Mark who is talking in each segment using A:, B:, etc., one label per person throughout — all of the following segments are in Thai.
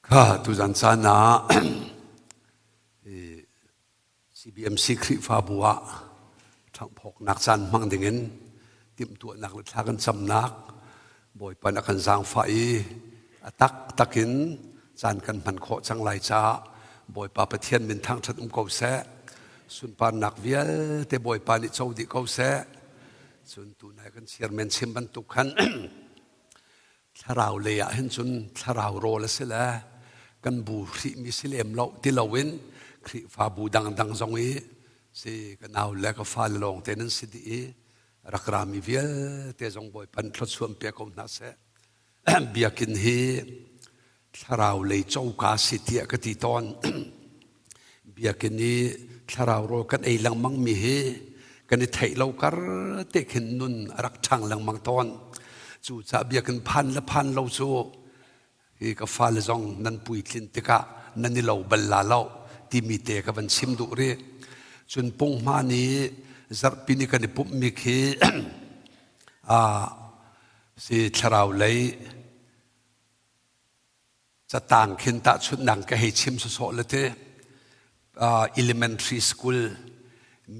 A: ข้าตุจันทร์นาCBMC คริฟาบัวทั้งพกนักจันมังดิ่งติมตัวนักเลือดทากันสำนักบ่อยปนักกันจางไฟตักินจันกันมันโคจังไหลจ้าบ่อยปาประเทียนเป็นทางชัดเกาเสสุนปานักเวียแต่บ่อยปานิโจดิเกาเสสุนตูนายกันเชียร์เมนชิมบรรทุกขันถ้าเราเลยเห็นสุนถ้าเราโรลเสละกันบูริมิสิเลมเราที่เราเว้นคริฟาบูดังจงอีสิกันเอาเล็กฟ้าลงเตนันสิดีรักรามีเวียเตจงบ่อยปันทศวมเปียกมนัสเสเบียกินฮีถ้าเราเลยเจ้ากาสิเตียกติตอนเบียกินนี้ถ้าเราโรกันไอลังมังมีฮีกันในไทยเรากระเตกินนุนรักช่างลังมังตอนจู่จะเบียกันพันและพันเราจู่ฮีก็ฟ้าลงนันปุยคลินติกะนันนี่เราบัลลาเราที่มีเตกับวันซิมดุเรจนปงมานี้จับปีนี้กันในปุ๊บมีคีสิชราวเลยจะต่างขึ้นตาชุดหนังก็ให้ชิมสดๆเลยเต้elementary school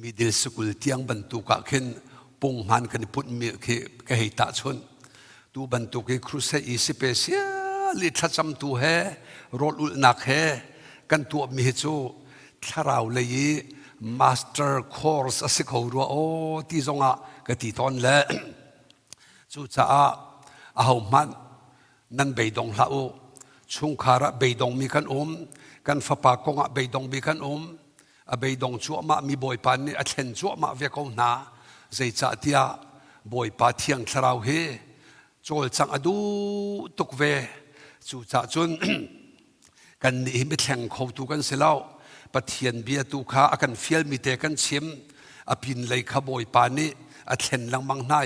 A: middle school ที่ยังบรรทุกขึ้นปงมันกันในปุ๊บมีคีก็ให้ตาชุนตูบรรทุกให้ครูเสียสิเปเซียลิทัศน์ตัวเฮรถอุลนักเฮกันตัวมีจูถ้าเราเลยmaster course สิเขารู้โอ้ที่จงกติตอนแล้วจู่จ้าเอามันนั่นเบยดงละโอชุงคาระเบยดงมีกันกันฟ้าปากงเบยดงมีกันเบยดงชั่วมามีบ่อยปานนี่เช่นชั่วมาเวียกงนาใจจ้าที่บ่อยปาเที่ยงถ้าเราเฮโจลจังอดูตุกเวจู่จ้าจนกันนี่ไม่แข่งเขาตูกันเสียแล้วปะเทียนเบียตูข้ากันเฟียลมีเตกันชิมอภินเลยขบอยปานี่อัดเห็นลังมังนา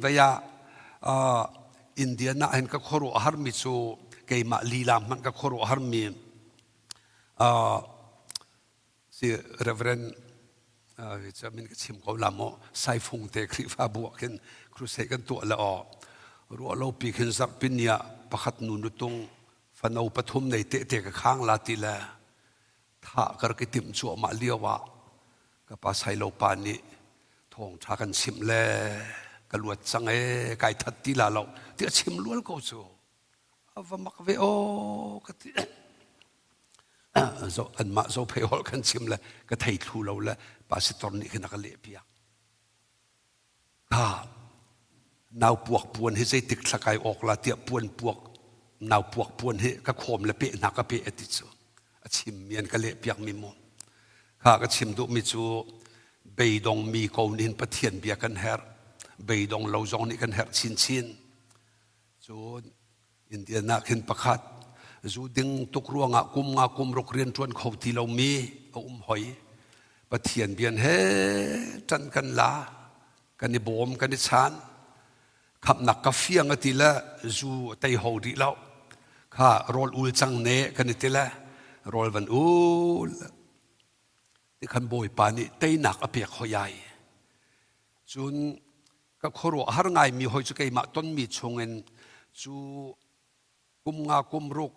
A: เวลาอินเดียน่ะเห็นก็ขรุอาหารมิจูเกี่ยมาลีลามันก็ขรุอาหารมีสิเรเวรนจะมินก็ชิมเขาลามอไซฟงเตคริฟาบวกกันครูเสกันตัวละรัวเราปีขึ้นสักปีนี้ประคัดนุนตรงฟันเอาปฐมในเตะกับข้างลาติละถ้ากระติมชัวมาเลียวะกับภาษาโลปานีทองชากันชิมเล่กลวดสังไก่ทัดตีลาเราเดี๋ยวชิมล้วนก็ชัวเอาว่ามักเวโอกติอันมาโซเพย์ฮอลกันชิมเลยก็ไทยทูเราเลยภาษาตอนนี้คือนักเลี้ยเปียนาวปวกปวนให้ใจติดสกายออกละเตียปวนปวกนาวปวกปวนให้ก็โคมและเปะนักก็เปะติดชัวชิมเมียนก็เละเปียกมีมอนข้าก็ชิมดูมิจูเบยดงมีกาวนินปะเทียนเบียกันเฮร์เบยดงเราจงนี่กันเฮร์ชินจูอินเดียนักเห็นประคัดจูดึงตุกรัวงะกุมรกเรียนชวนเขาที่เรามีหอยปะเทียนเบียนเฮจันกันลากันในบ่มกันในชานขับนักกาเฟียงติละจูไตหอดีแล้วข้ารอลอุลจังเนกันในติละรอลวันอุลที่ขันบ่อยปานี่เตยหนักอเปียกหอยใหญ่จุนก็ขรัวหาไงมีหอยจุกไอมาต้นมีชงเงินจูกุมกุมรุก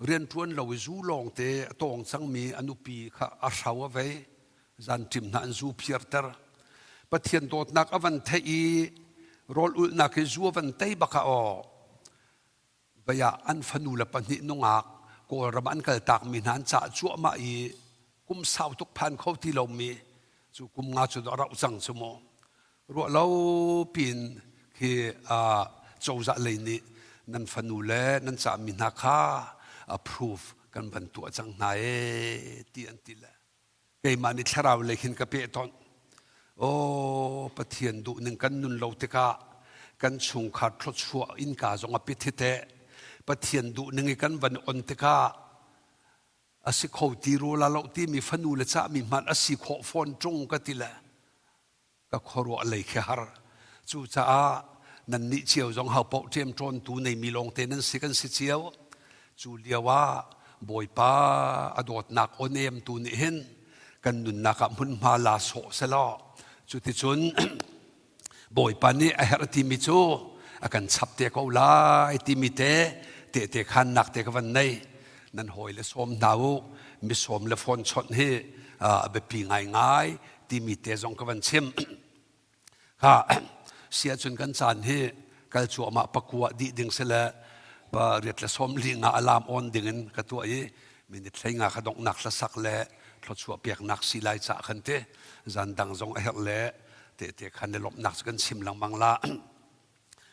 A: เรียนทวนเราจูลองเตตองสังมีอนุปีข้าอาสาวไว้จันทิมนันจูเพียร์เตอร์ปะเทียนโดดนักอวันเทีรอลอุลนักจูอวันเตยบักอเบียอันฟนูละปนินงากก็ระมันก็ตากมีนันจะชั่วมากุมสาวทุกพันเขาที่เรามีจูกุมงาจุดเราจังสมอรัวเราปีนคือโจจะเลยนี่นั่นฟนูเล่นั่นจะมีนักข่าapprove กันบรรทุกจังไหนที่อันที่ละเกี่ยมันนี่ถ้าเราเลยขินกับเปตอนโอ้ปะเทียนดูหนึ่งกันนุนเราติกากันชุงขาดทศชัวอินกาจงอภิเทเตปะเทียนดูหนึ่งกันวันอันติกาอาศัยเขาตีรูลาเราที่มีฟนูเลจะมีมันอาศัยขอฟอนจงก็ติละก็ขอรัวอะไรแค่ฮาร์จู่จ้านั่นนิเชียวจงหาปอเทียมจนตูในมีลงเทนันสิกันสิเชียวจู่เลียว่าบ่อยป้าอดอดนักอนเอมตูนี่เห็นกันนุนนักมุนมาลาโซเสลาจู่ที่จนบ่อยป้านี่ไอ้ฮาร์ที่มิจูอากันชับเตะเขาลาไอ้ที่มิเต เตะขันนักเตะกันในนั่นหอยเลสอมดาวมีสอมเลฟอนชดเฮแบบปีง่ายที่มีเตะจงกันชิมค่ะเสียจนกันจานเฮกัลจัวมาประกวดดิดึงเสละปะเรียดเลสอมลิงอาลามออนดึงกันตัวมีนิดใช้งาขดงนักละสักเละทดชัวเปียกนักสีลายจากขันเตจันดังจงเฮเละเตะขันในลบนักกันชิมหลังบังละ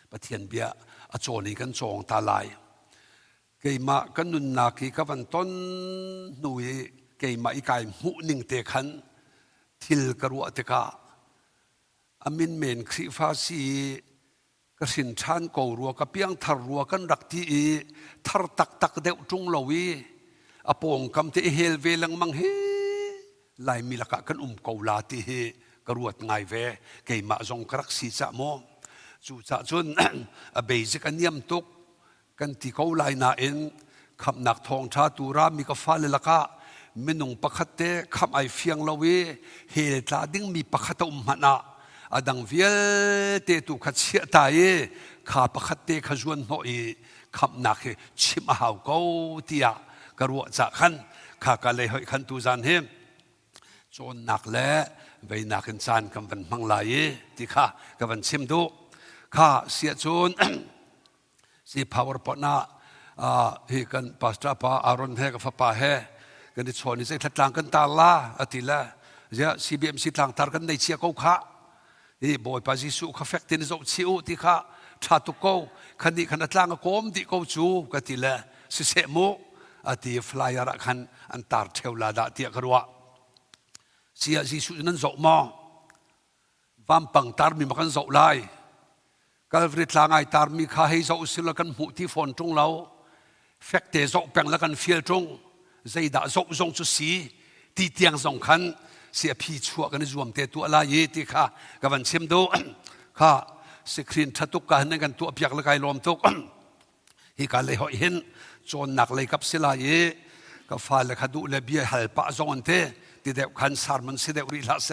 A: ประเทียนเบียอโจนี่กันจงตาลายเกี่ยมากันนุนนักที่กันต้นหนุ่ยเกี่ยมาอีกายมุนิงเตะขันทิลกรัวเตกาอามินเมนคริฟาซีกสินชันกูรัวกับเปียงทารัวกันรักที่ทาร์ตักเดวจุงลวีอปงคำที่เฮลเวลังมังเฮลายมีลักกันกูลาที่เฮกรัวไงเวเกี่ยมาจงกรักสีจะโมจู่จะจนเบสิกันยำตุกกันที่เขาลายนาเองคำนักทองชาตูรามีกฟ้าเลลักะเมนุงปะคัตเตคำไอเฟียงลวีเฮลตาดิ้งมีปะคัตมานาอดังเวียเตตุขัดเสียตายข้าปะคัตเตขจวนหน่อยคำนักชิมหาวกูที่ยกรัวจะขันข้าก็เลยให้ขันตูจันเฮมจนนักและไปนักอินซานกำวันมังลายที่ข้ากำวันชิมดูข้าเสียจนสิพาวเวอร์ปนาฮีกันปัสตราปาอารอนเฮกับฟ้าปาเฮกันที่ชนนี่จะทัดทางกันตาลาอติละจะ CBMC ทางตากันในเชียกูข้าบอยปาจิสุข้าเฟกตินจงชิวที่ข้าชาตุกูขันนี้ขันตลางก็มดีกูจูกันที่ละสิเสมูอติฟลายระขันอันตาร์เทวลาดาที่กรัวเสียจิสุนั้นจงมอวัมปังตาร์มีมากันจงไลกัลฟริตลางไอตาร์มีข้าให้จงสิลกันหูที่ฝนจงเราเฟกเตจงแปลงละกันเฟียจงใจด่าจงจุสีที่เตียงจงขันเสียพีชัวกันรวมเตตัวลายที่ข้ากับวันชิมดูข้าสกรีนทัตุกกันกันตัวเปียกละกายลมตุกฮีการเลยเห็นจนหนักเลยกับสิลายกับฟ้าเลยขัดูเลยเบียหัลปะจงเตที่เด็กขันสารมันเสด็จริลาเส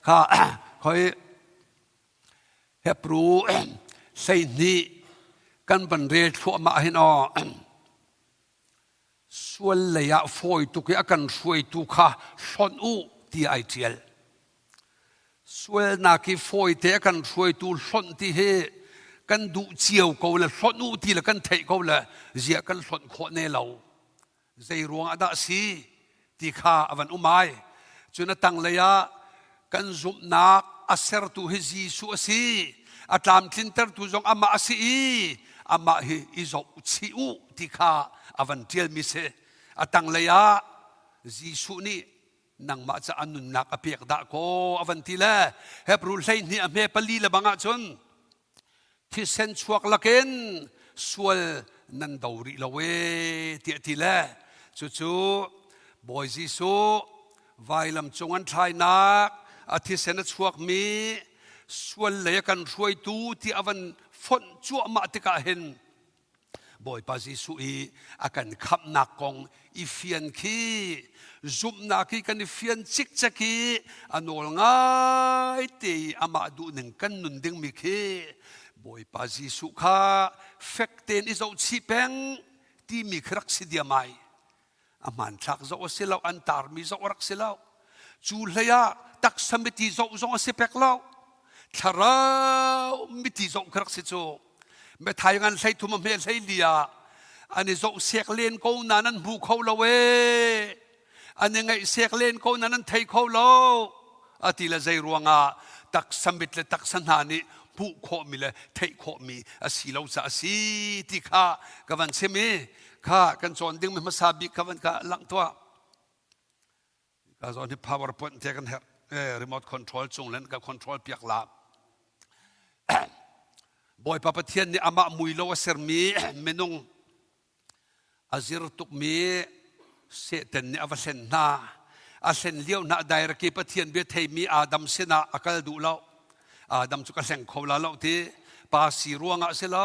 A: ข้าคอยเฮปรูใส่นี้กันบันเรทัวมาเห็นส่วนเลยอะฟอยตุกยากันช่วยตุข้าชนอูที่ไอเทียลส่วนนักฟอยเตะกันช่วยตุชนที่เฮกันดูเจียวเขาเลยชนอูที่ละกันเทเขาเลยเจียกันชนคนเนเราใจรวงอาดาสีที่ข้าอวันอุไมจนตั้งเลยอะกันจุบนักอาเซอร์ตุฮิจีสุสีอาตามทินเตอร์ตุจงอามาสีอามาฮิอิจบชิอูที่ข้าอวันเทียลมิเซอาตั้งเลยอะจีสุนี่นังมาจะอนุนักอภิกดาโกอวันทีละเฮบรูลเลยนี่อเมปลีละบังอาจนที่เซนชวกละเกนสวลนันดาวริละเวที่ทีละจู่ๆบอยจีสุไวลำจงอันทายนักอาทิเซนชวกมีสวลเลยกันช่วยตูที่อวันฝนจั่วมาติกาเห็นบอยปาจิสุอีอากันขับนักกองอีเฟียนคีจุบนักอีกันอีเฟียนจิกจักอีอันโอลง่ายตีอามาดูหนึ่งกันนุนดึงมิคีบอยปาจิสุข้าเฟกเตนอิจเอาชีเปงที่มีครักสิเดียไม่อามันชักจะเอาเสลาอันตาร์มีจะเอารักเสลาจูเลียตักสมิติจะเอาเสเปกเล่าทารามิติจะเอาครักสิโจเมื่อไทยงานใช้ทุ่มเมลใช้เลียอันนี้จะเสกเลนกูนั้นบุกเขาละเวอันนี้ไงเสกเลนกูนั้นไทยเขาละอาทิตย์ละใจรวงอ่ะตักสมิตและตักสันหานี่บุกเขามีเลยไทยเขามีอาศิลาจะอาศิที่ข้ากับวันเสมีข้ากันจนดึงมันมาสาบิกับวันข้าหลังตัวก็จนที่ PowerPoint เทกันremote control จงเล่นกับ control เปียกลาบอยปะปะเทียนนี่อามามุยโลเสร์มีเมนุงอาซิรตุกมีเสตันนี่อวเซนนาอาเซนเลี้ยวนาได้ระกีปะเทียนเบียเทมีอาดัมเสนาอากาลดูเลาอาดัมจุกเซงเขาลาเลาที่ปาสีรวงอาเสลา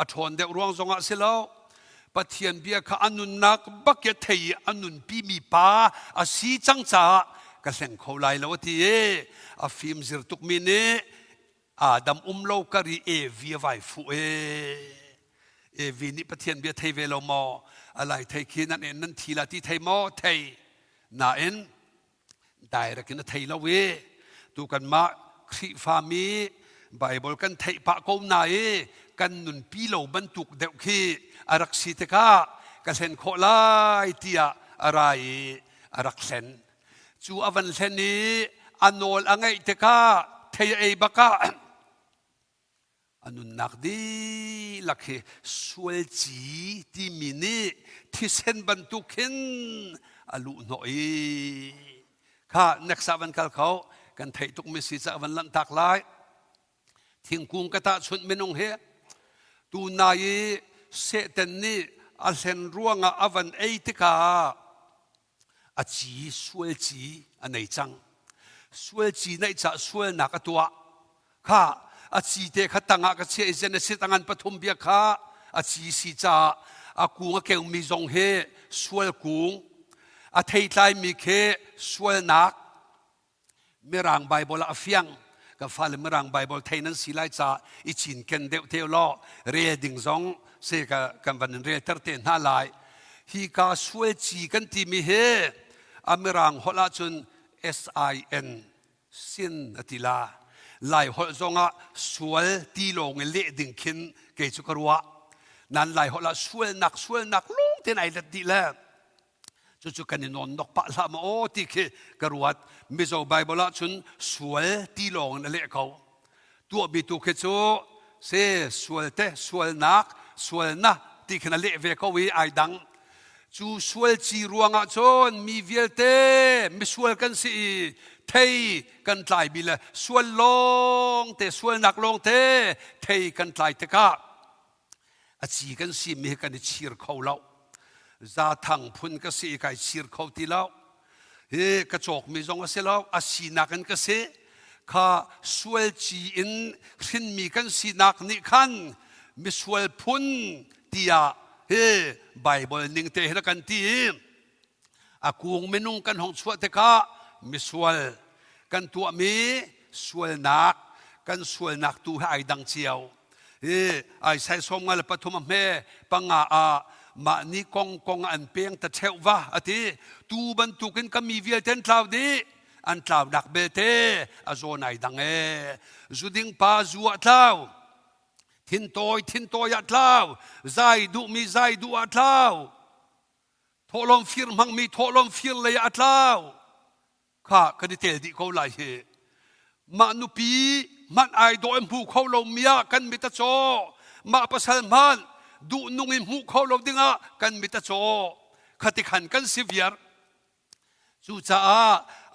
A: อาทอนเดรวงจงอาเสลาปะเทียนเบียข้าอนุนักบักเกตเทียอนุนปีมีปาอาสีจังจ้ากเซงเขาลายเลาที่อาฟิมซิรตุกมีเนอาดัมโลกรีเอวีไวฟู วินิปเทียนเบียไทยเวลมออะไรไทยคิดนั่นเองนั่นทีละที่ไทยมอไทยน่าเอ็นได้รักินไทยละเวดูกันมาคริฟามีไบเบิลกันไทยปะกนายกันนุนปีโลบรรทุกเด็กขี้อารักสิตกากันเซนโคลายเตียอะไรอารักเซนจูอวันเซนี้อันโนลอังไงเตกาเทียเอบักาอันนุนนักดีลักสวลจีที่มินิที่เซนบรรทุกขึ้นอาลุโนยข้านักสาวันกัลเขากันไทยตุกมิสิจะวันลันตักไลทิ้งกุงกระตาชุดเมนงเฮตูนายเสตันนี่อัลเซนร่วงอาวันเอติกาอาจีสวลจีอันไหนจังสวลจีไหนจะสวลนักตัวข้าอาจีเตขัดตั้งอาเชเจเนสิตังอันปฐมเบียข้าอาจีสิจ้าอากุงอาเกงมีจงเฮสวลกุงอาเทยไลมีเคสวลนักเมื่อร่างไบเบิลอาเฟียงกับฟ้าเมื่อร่างไบเบิลไทยนั้นสิไลจ้าอิจินเกันเดวเทวล้อเรียดิ่งซองเสกกันวันเรียเตอร์เตนน่าไลฮีกาสวลจีกันที่มีเฮอเมื่อร่างฮอลาจุน SIN สินอติลาไล่ฮอลซงะสวลตีลงเละดิ่งขินเกจุกรัวนั้นไล่ฮอลาสวลนักลุงที่ไหนละดีแล้วจู่ๆกันนอนนกปะละมาโอ้ที่คือกระวดมิโซไบเบิลชุนสวยตีลงนั่นแหละเขาตัวบิตุกจู่เสสวยเตสวยนักสวยนะที่ขณะเละเวเขาวิไอดังจู่สวยจีรวงอ่ะจนมีเวลเตมีสวยกันสิเทยกันไล่บิละสวยลงเตสวยนักลงเตเทยกันไล่เตกะอาจีกันสิมีกันชีร์เขาเล่าซาทังพุนก็สิกายชีร์เขาที่เล่าเฮกระจกมีจงว่าเสล่าอาศีนักกันก็เสข้าสวลจีอินขินมีกันสีนักนิคันมีสวลพุนที่ยาเฮไบเบิลนิ่งเตะกันที่อากูงเมนุงกันหงสวดเตก้ามีสวลกันตัวมีสวลนักกันสวลนักตัวให้ดังเชียวเฮไอใส่สมงานปฐมเมปังอามานี่กงอันเปียงตะเชวะอธิตูบรรทุกินก็มีเวียเทนคลาวดีอันคลาวดักเบเตอโซนายดังจุดิงปาจัวคลาวทินโตยอัคลาวใจดูมีใจดูอัคลาวทอลมฟิร์มังมีทอลมฟิร์เลยอัคลาวข้าคดีเตดิเขาไล่มานุปีมันไอโดเอ็มผู้เขาลงเมียกันมิตรโจมาประสานมันดูนุ่งอิมหูเขาลงดิ้งกันมิตรโจขัดขันกันสิเวียร์จู่จ้า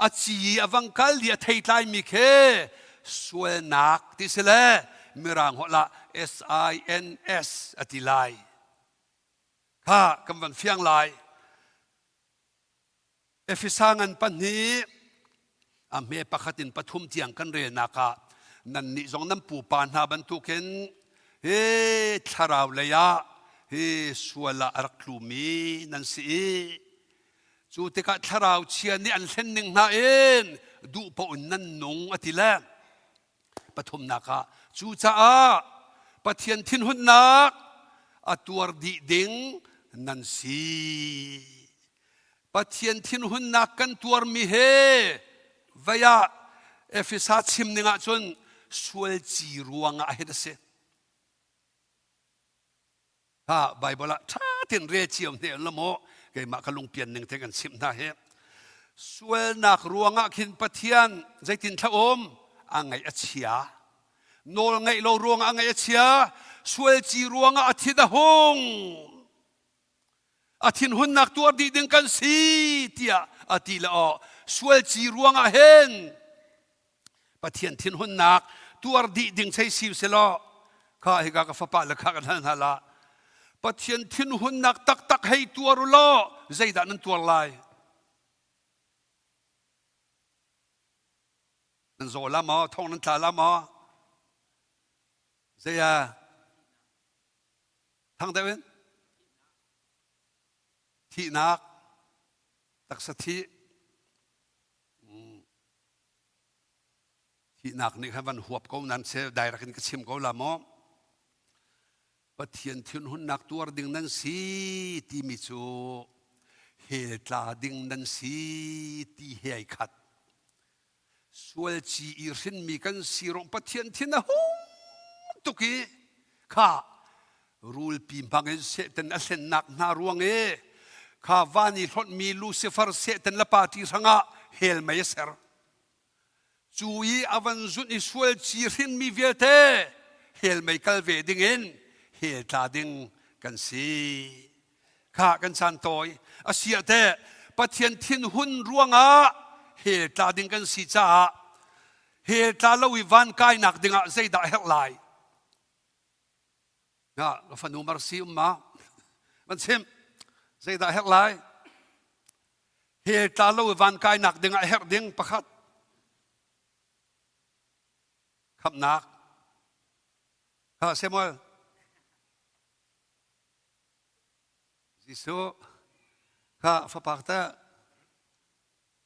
A: อาจีอวังกัลเดียไทยไลมีเคสวยนักที่เสลมีรางหัวละ SINS อติไลข้ากำวันเฟียงไลเอฟิสังันปันนี้อเมปะขัดินปฐุมเทียงกันเรียนนักนั่นนี่จงน้ำปูปานหาบรรทุกเห็นเฮ้ทาราวเลยะเฮ้สวละรักลูมีนั่นสิจูติกะทาราวเชียนี่อันเส้นหนึ่งนาเองดูปอุ่นนั่นนงอติแล้วปฐมนักจูจ้าปะเทียนทินหุ่นนักอตัวดีดิงนั่นสิปะเทียนทินหุ่นนักกันตัวมีเฮวายาเอฟิสัชิมนิงะจนสวลจีรวงอะเฮดเซถ้าไบเบิลถ้าถึงเรียเชียมเนี่ยละโมเกี่ยมาขลุงเปลี่ยนหนึ่งเท่ากันสิบนาเฮสวลนักรวงอะขินปะเทียนใจตินทะอมอ่างไงอเชียโนลไงเรารวงอ่างไงอเชียสวลจีรวงอะทิดาหงอาทินหุ่นนักตัวดีดึงกันสีเตียอาทิละอสวลจีรวงอะเห็นปะเทียนทินหุ่นนักตัวดีดึงใช้สิวเสลอข้าให้กากฟ้าปะละข้ากันนั่นฮะละปะเทียนทินหุ่นนักตักให้ตัวรุลอใจด่านั้นตัวลายนั่นโซลามอท่องนั้นทาลามอเสียทางเดินที่นักตักสถิที่นักนี่ครับวันหัวเขานั้นเสียได้รักกันก็ชิมเขาละมอ ปะเทียนทินหุ่นนักตัวดิ่งนั้นสีที่มิจูเฮตลาดิ่งนั้นสีที่เฮยขัดส่วนจีอิรินมีกันสีรงปะเทียนทินนะฮูตุกี้ข้ารูลปีมังเอเสตันอัลนักนารวงข้าวานิรถมีลูซิเฟอร์เสตันละปาติสังะเฮลไม่เสรจูอีอวันจุนอิสวลจีรินมีเวลเตเฮลไม่กัลเวดิงเอ็นเฮลตาดิงกันสีข้ากันสันโตยอาเซียเตปะเทียนทินหุ่นรวงะเฮลตาดิงกันสีจ้าเฮลตาลวิวันกายนักดิงะใจด่าเฮลไลนะเราฟังนูมารซีมามันเช่นใจด่าเฮลไลเฮลตาลวิวันกายนักดิงะเฮลดิงประคัดขับนักข้าเซมอลจิสุข้าฟ้าปากตา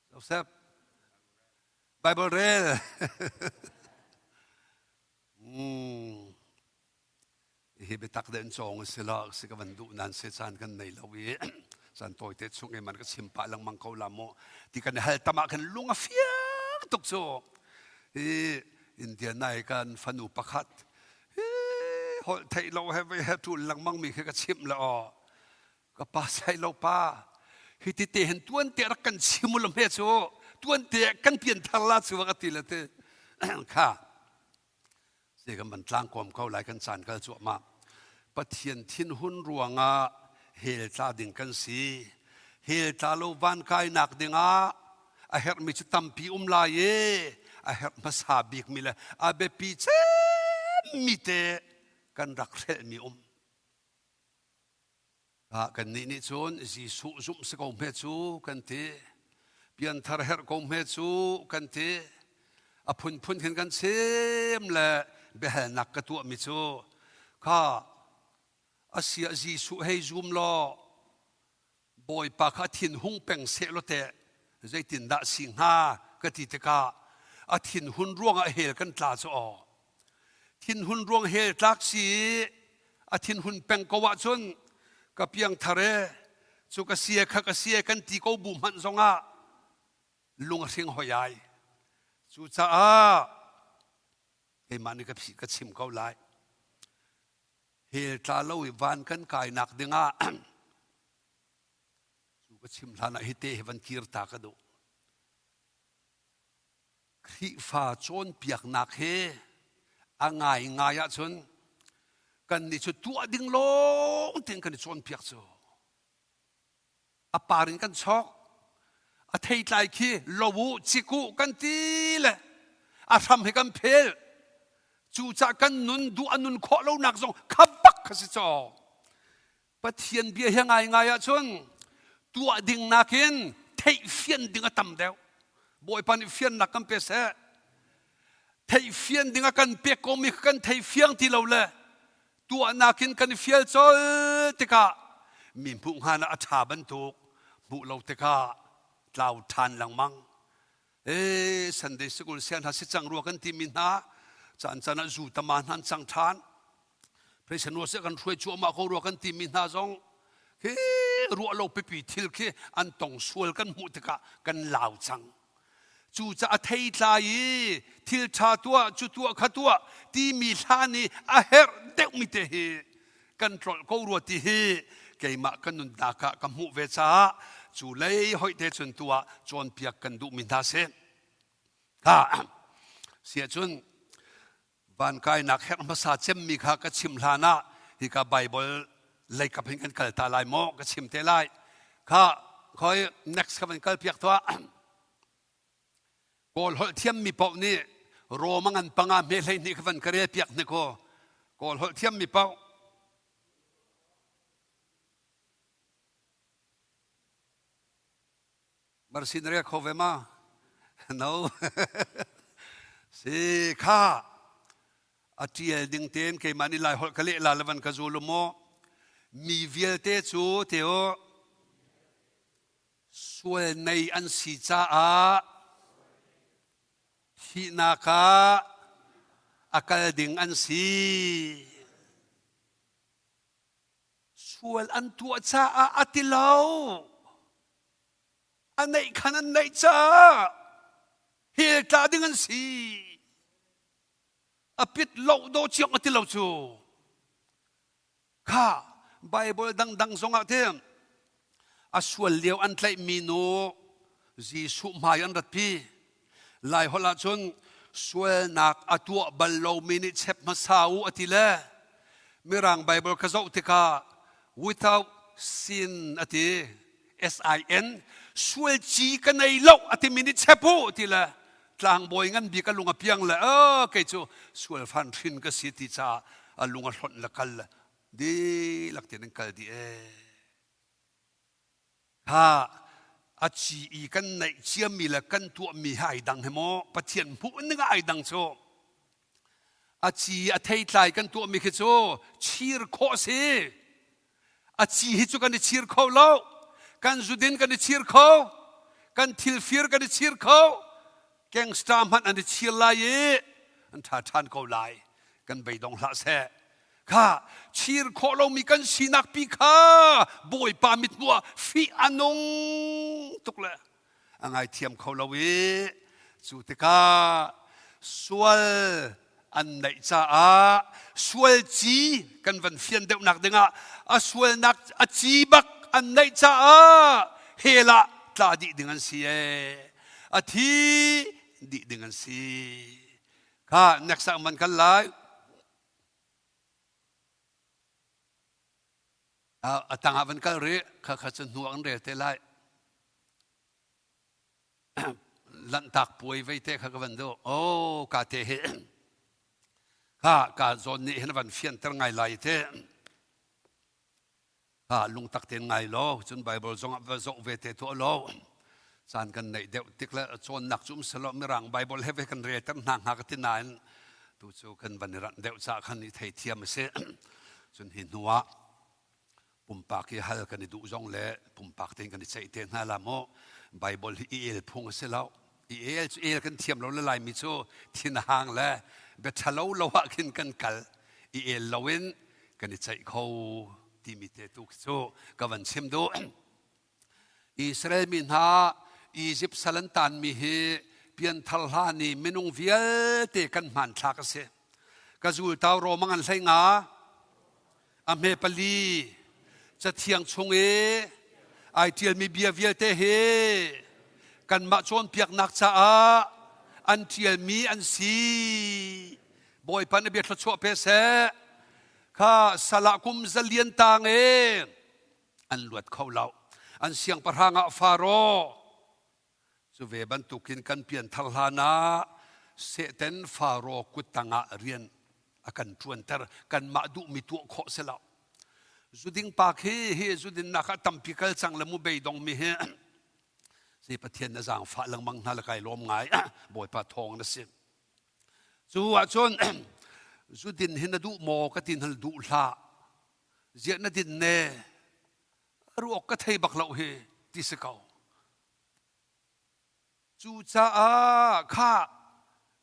A: เราเซฟไบเบิลเรลเฮเบตักเดินจงสิละสิกวันดูนันเสจานกันในลาวีสันโตยเตชุงเอมันก็ชิมปะลังมังเขาลามโมที่กันเฮลตามากันลุงอฟียตุกโซอินเดียนายกันฟันูประคัดหอยไทยเราให้ไปให้ทุนลังมังมีแค่กระชิมละอ๋อก็ป้าใส่เราป้าฮิติเตเห็นตัวเตะรักกันชิมุลเมโซตัวเตะกันเปลี่ยนทางลาดสวักติละเตค่ะเสียกันมันตั้งความเขาหลายกันสานกันจั่วมาปะเทียนทินหุ่นรวงะเฮลตาดิ่งกันสีเฮลตาโลวันกายนักดิ่งะอาเฮร์มิจตัมปีลายอาเฮร์มาสาบิกมิละอาเบปีเจมิเตกันรักเรมีกันนี่ชนจีสุจุมสกอมเมจูกันเตเปียนทาร์เฮร์กอมเมจูกันเตอพุนพุนกันเซมละเบหนักกตัวมิจูข้าอาเซียจีสุให้จุมล้อบอยปากขาทินหุงเป็งเสลเตใจตินดาสิงหากติเตกาอาทินหุนร่วงเฮลกันตลาดจ่อทินหุนร่วงเฮลตักสีอาทินหุนเป็งกวาจนกับเพียงทะเลสุกเสียขกเสียกันตีกูบุมันซงะลุงสิงหอยายสุจ้าไอ้มันนี่ก็ผิดก็ชิมเขาไล่เฮลตาเล่าอีวันกันกายหนักดึงสุกชิมทานะฮิเตวันกีร์ตากระดูคริฟ้าจนเปียกหนักเฮง่ายจนกันนี่ชุดตัวดิ่งลงถึงกันนี่ชนเปียกโซอาปารินกันช็อกอาเทย์ไลคีลวูจิกุกันตีเลยอาทำให้กันเพลจูจ่ากันนุนดูอันนุนขอเราหนักส่งขับบักขสิจอปะเทียนเบียร์ง่ายชนตัวดิ่งนักินเทย์เฟียนดิ่งตั้มเดียวบ่อยปันเฟียนนักกันเปเสเทย์เฟียนดิ่งกันเปียกมิกันเทย์เฟียงที่เราเลยตัวนักินกันเฟียลโซติกามีผู้งานอาชาบันทุกบุเราติกาเราทานหลังมังสันเดสกุลเซียนหัสิจังรัวกันที่มินหาจันจันจูตมานันจังทานเพรสนัวเสกันช่วยชัวมาเขารัวกันที่มินหาจงรัวเราไปปีทิลคีอันตองสวลกันมุติกากันเหล่าจังจูจะอธิษฐานทิลชาตัวจุตัวขัดตัวที่มีท่านี้อาเฮร์เด็กมิเตหีกันตรอลเขารัวที่ฮีเกี่ยมากันนุนดากะกับมุเวชาจูเลยหอยเตจนตัวจนเปียกกันดูมินทาเซเสียจนวันกายนักเฮร์มาสาเจมมีข้าก็ชิมลานะที่กับไบเบิลเลยกับเห็นกันกัลตาลายโมก็ชิมเทลายข้าคอย next กับเป็นกัลเปียกตัวกอลหอลเทียมมีเป้านี่โรมังันปังอาเมลัยนี่กับเป็นกระเรียเปียกนี่ก็กอลหอลเทียมมีเป้าบาร์ซินเรียกเขาเวมา no สิข้าอาเจียดิงเตนเกมันนี่ลายหอลกะเลลาลวันกะจูลุโมมีเวียลเตจูเทโอส่วนในอันสีจ้าที่นาคาอากาศดิ่งอันสี ส่วนอันตัวจ้าอัติเลาอันไหนขันอันไหนจ้าเฮตาดึงอันสีอภิษโลโดเชียงอัติเลาจูข้าไบเบิลดังสงอาเทมอส่วนเลี้ยวอันไหลมีโนจีสุมายันรัตพีลายฮอลาชนส่วนนักอตัวบัลโลมินิเชปมาสาวอัติเลมีร่างไบเบิลขจาติกา without sin อติ sin ส่วนจีกันในโลกอติมินิเชปูอัติเลกลางบอยงั้นบีกันลุงอเพียงเลยเกจูส่วนฟันฟินก็สิติจ้าลุงอหลอนละกันดีลักเตนังกันดีถ้าอาชีอีกันในเชื่อมีละกันตัวมีให้ดังเหมอปะเทียนผู้นึกไอ้ดังโซอาชีอาเทยไลกันตัวมีขึ้นโซชีร์โคเซอาชีฮิจุกันในชีร์โคเล่ากันจุดินกันในชีร์โคกันทิลฟิร์กันในชีร์โคแกงสตาร์มันอันในชีร์ลายอันท่าทานเขาลายกันไปดองละแซ่ข้าชีร์โคเรามีกันสีนักปีข้าบอยปามิดมัวฟีอันงตุกเลยอังไอเทียมเขาเราสุติกาสวลอันไหนจ้าสวลจีกันวันเฟียนเดวนักดึงสวลนักจีบักอันไหนจ้าเฮละตาดีดึงอันสีทีดีดึงอันสีข้านักสังมันกันไลต่างกันก็เรื่องข้าจะหน่วงเรื่องเท่าไรลันตักป่วยไว้เท่าข้าก็วันดูโอ้กาเทเหข้ากาโซนนี้เห็นวันเฟียนตั้งไงไรเท่ข้าลุงตักเต็นไงล้อจนไบเบิลส่งเวทตัวล้อสานกันในเดี๋ยวติกละโซนนักจุ่มสลบไม่รังไบเบิลเฮเวกันเรียตั้งนางหากที่นายตูโจกันวันนี้รันเดี๋ยวจากขันนี้ไทยเทียมเสียจนเห็นหัวปุ่มปากที่ฮัลกันดูจงเล่ปุ่มปากเต็งกันใจเต็งน่าละโมไบเบิลอีเอลพงเสแล้วอีเอลกันเทียมเราละลายมิโซที่นางแล้วเบ็ดทะเลาเราว่ากินกันกัลอีเอลเราเว้นกันใจเขาที่มีเตตุกโซกับวันเชมโดอิสราเอลมินฮาอียิปต์สลันตันมีเฮเปลี่ยนทัลฮานีเมนุงเวียเตกันมันทักเสกจูลตาวโรมังอันไซงาอเมปลีจะเทียงชงไอเทียมีเบียเวียเตเฮกันมาชนเปียกนักจ้าอันเทียมีอันซีบอยปันเบียทชัวเพเสข้าสละกุมจะเลียนตางอันหลวดเขาเล่าอันเสียงประหางฟาโรสุเวบันตุกินกันเปลี่ยนทัลฮานาเสเตนฟาโรกุตังเรียนอากันชวนเตอร์กันมาดูมีตัวโคเสลาจุดิงปากเฮจุดิงนักตัมพิกลจังละมุเบยดงมีเฮสิปะเทียนนะจังฟ้าลังมังนาละไกลลมไงบอยปะทองนะสิจูอาจนจุดินเห็นดูโมกตินหันดูลาเจียนดินเน่รู้ก็ไทยบักเหล่าเฮที่สกาวจูจ้าข้า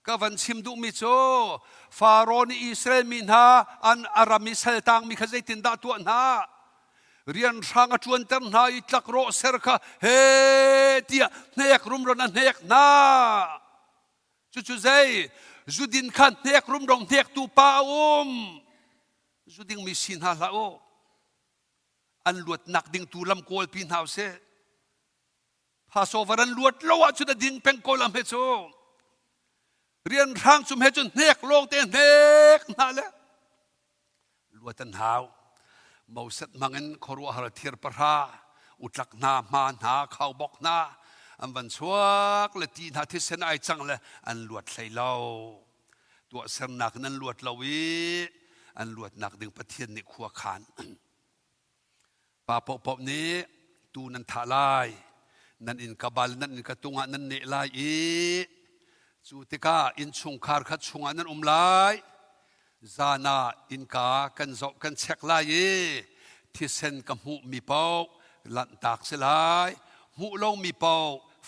A: ก็วันชิมดูมิโซฟาโรห์อิสราเอลมินฮาอันอารามิสเซลตังมิขจัยตินดาตัวนาเรียนช่างชวนเตอร์นาอิตลักโรเซอร์ค่ะเฮตีเนียกรุมรนันเนียกนาจู่ๆใจจุดินขันเนียกรุมรองเนียกตูปาจุดินมิสินฮาลาโออันลวดนักดิ่งตูลำโกลพินฮาวเซพาโซวารันลวดโลวจุดดิ่งเป็งโกลำเฮโซเรียนทางสุมเหตุจนเนกลงเตนเนกนั่นแหละลวดตันหาวมาสัตมังเงินขรัวหาเทียร์ปะราอุตลักนามาหาเขาบอกนาอันวันสวกและตีนาที่เสนไอจังเลยอันลวดใส่เราตัวเสนนักนั้นลวดเราวิอันลวดหนักดึงประเทียนในขัวขานป่าปอบนี้ตูนันทาลายนั่นอินกบาลนั่นอินกตุงะนั่นเนลายสุติกาอินชุงคาร์ขัดชุงอันนั้นลายจานาอินกากันจบกันเช็คลายที่เซนกับหูมีเป้าลันตักเสลายหูลงมีเป้า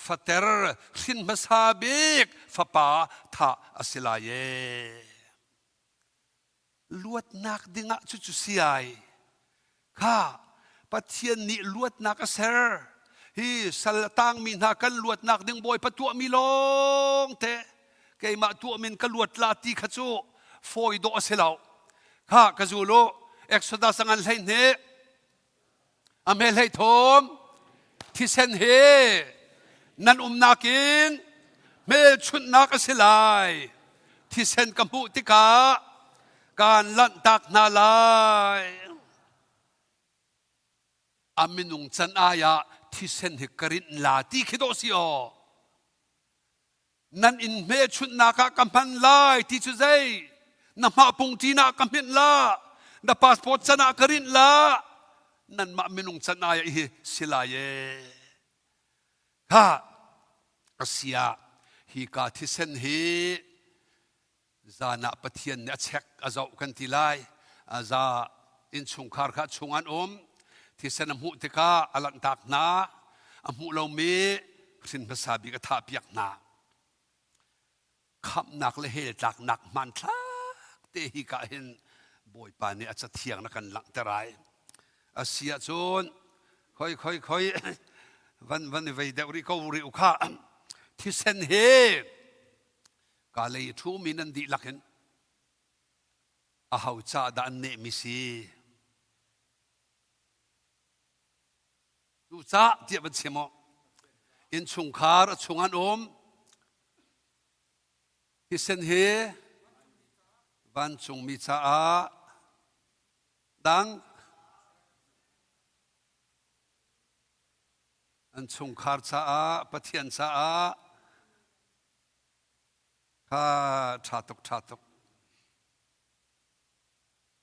A: ฟัตเตอร์สินมาซาบิกฟ้าป่าท่าอสิลายลวดนักดิ่งจุดเสีย ข้าปะเทียนนี่ลวดนักเสรฮีสัลตังมินหากันลวดนักดึงบอยปะตัวมีลงเตเกยมาตัวมินกันลวดลาตีขจูฟอยโดเสลาข้ากจูโลเอ็กซ์ดาสังอันเลยเนอเมลให้ทมที่เซนเฮนันนักอินเมลชุนนักเสลายที่เซนกัมพูติกาการลันตักนาลายอามินุงจันอายะที่เซนเฮกรินลาตีคิดโอซิโอนั่นอินเมชุนนักกัมพันลายที่จุเซน้ำมาปุงจีนักกัมพินลาน้ำพาสปอร์ตจันนักกรินลานั่นมามินุงจันอายะอิสิลายข้าเสียฮีกาที่เซนเฮจานาปะเทียนเนี่ยเช็คอาจจะกันทีไลอาจจะอินชุงคาร์ข้าชุงอันที่เซนมุติกาอลันตักนาอมุเรามีสินภาษาบิกทาเปียกนาคำนักเลยเหตุจากนักมันทักเตหิกาเห็นบ่อยปานนี้อาจจะเที่ยงนักกันหลังแต่ไรอาเซียจนค่อยวันนี้ไปเดวริโกริอุข้าที่เซนเฮกาเลยทูมินันดีลักเห็นอาหาวจ่าดันเนมิซีดูจ้าเดียบันเชมอินชุงคาร์ชุงอันที่เซนเฮวันชุงมิจ้าดังอันชุงคาร์จ้าปะเทียนจ้าข้าชาตุก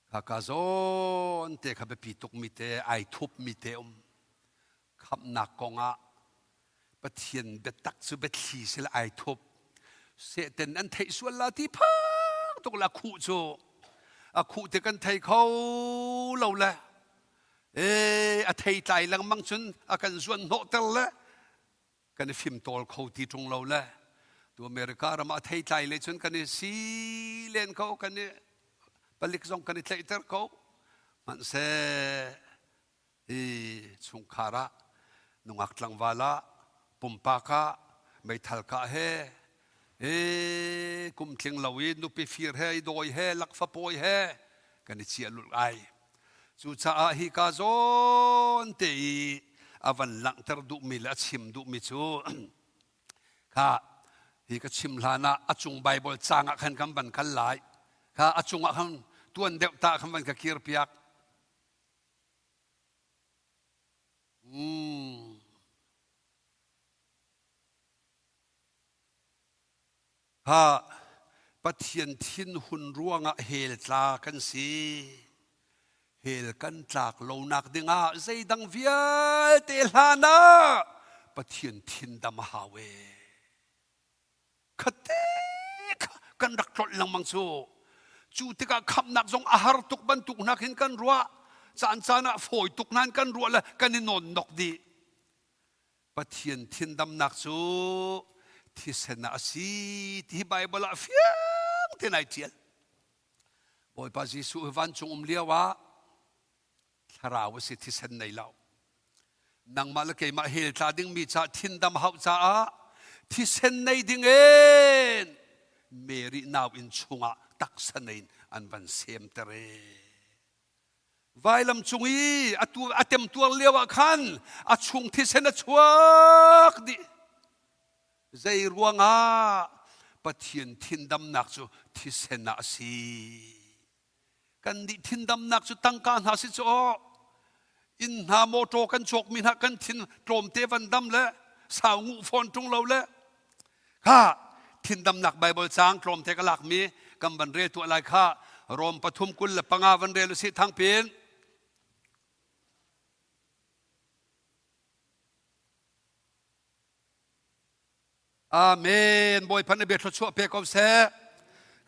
A: ข้ากาโซนเตะข้าไปปีตุกมิเตไอทุบมิเตคำนักกงะปะเทียนเบตักสุเบทีเสลไอทุบเสเตนอันไทยส่วนลาที่พังตุกละคู่โจอะคู่เตกันไทยเขาเราละอะไทยใจลังมังชุนอะกันส่วนโนเตลละกันฟิมตอลเขาที่ตรงเราละตัวอเมริกาเรามาไทยใจเลยจนกันเนี่ยซีเลนเขากันเนี่ยผลิตส่งกันเนี่ยไทยเตอร์เขามันเสชุงคาระนุงอักลังวาลาปุ่มปากะไม่ทัลกะเฮกุมทิ้งลาวินนุปิฟิร์เฮดอยเฮลักฟ้าปอยเฮกันเนี่ยเชียลุลไอสุดท้ายฮิกาโซนเตยอวันหลังเตอร์ดุมิลชิมดุมิจูข้าฮีก็ชิมลานะอจุงไบเบิลจางอันคำบันคันหลายข้าอจุงอันตัวเด็กตาคำบันกับคีร์เปียกข้าปะเทียนทินหุ่นร่วงเฮลตากันสีเฮลกันจากโลนักดึงใจดังเวียเตลานะปะเทียนทินดำฮาเวขัดเตะกันรักรถลังมังซูจูติกาคำนักทรงอาหารตุกบันตุกนักเห็นกันรัวจานจานะฝอยตุกนั้นกันรัวละกันนินนนกดีปะเทียนทินดำนักซูที่เสนาสีที่ไบเบิลฟิยงที่ไหนเทียนบอยปาจิสุวันจงเลียวะทาราวสิที่เสนในเรานางมาลเกยมาเฮลตาดิ้งมีจ่าทินดำหาวจ่าที่เซนในดิ่งเองเมรินาวอินชุงะตักเสนในอันวันเซมเตเรไวลำจุงีอัตเต็มตัวเลี้ยวขันอัชุงที่เซนชวกดิใจรวงปะเทียนทินดำหนักจูที่เซนอาสีกันดิทินดำหนักจูตั้งการหาสิจูอินหาโมโตกันโจกมินหากันทินโตรมเทวันดำและสาวงูฟอนตรงเราและข้าทินดำหนักใบเบิลจางโตรมเทกลักมีกำบันเรตัวอะไรข้ารวมปฐุมกุลและปังาวันเรลุสิทางเพียนอาเมนบอยพันเบียดชั่วเปกอมเส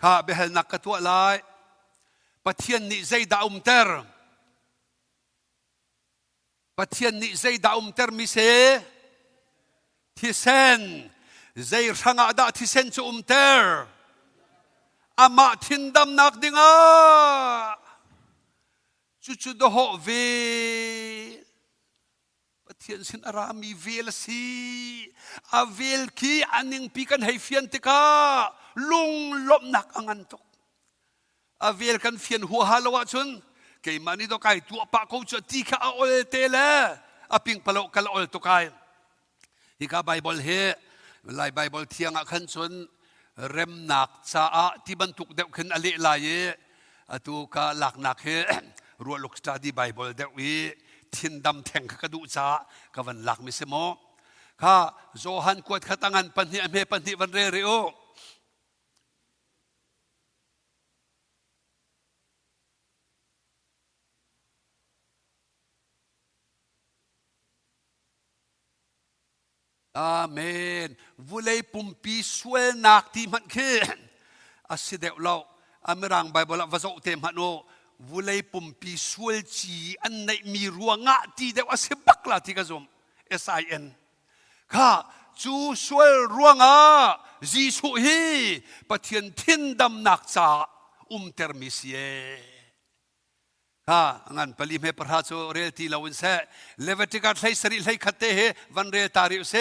A: ข้าเบลนักกระตัวลายปะเทียนนิใจดาอุมเตอร์ปะเทียนนิใจดาอุมเตอร์มิเซที่เซนใจรังอาดาที่เซนจูอุมเตอร์อามาทินดำนักดิงา จุดหอเวปะเทียนสินอารามีเวลสิอาเวลคีอันนึงปีกันให้เฟียนติกาลุงลบหนักอังันตกอาเวลกันเฟียนหัวฮาลวะชุนเกี่ยมันนี่ตัวไก่ตัวปากเขาจะตีข้าเอาเตะเลยอาปิงพะโลกันเอาตัวไก่ฮิกาไบเบิลเฮไลไบเบิลเทียงขันชนเริ่มหนักจ้าที่บรรทุกเด็กขึ้นอเลลายตัวกาหลักหนักเฮรัวลูกสตาดีไบเบิลเด็กวีทินดำแทงกระดูจ้ากวันหลักมิเสโมข้าโจฮันกวดขัดงันปันที่อเมปันที่วันเรโออาเมนวุเลยปุ่มปีสวยนักที่มันคืออาศัยเดียวเราอเมรังไบเบิลว่าจะอุเทมฮันโอวุเลยปุ่มปีสวยจีอันในมีรัวงะที่เดียวอาศัยบักลาที่กระซม SIN ข้าจูสวยรัวงะจีสุฮีปะเทียนทินดำนักจ่าเตอร์มิเซียข้างั้นปลีเมปราโซเรติลาวินเซเลเวติกัดไลสริไลขัดเตะวันเรตาริอุเซ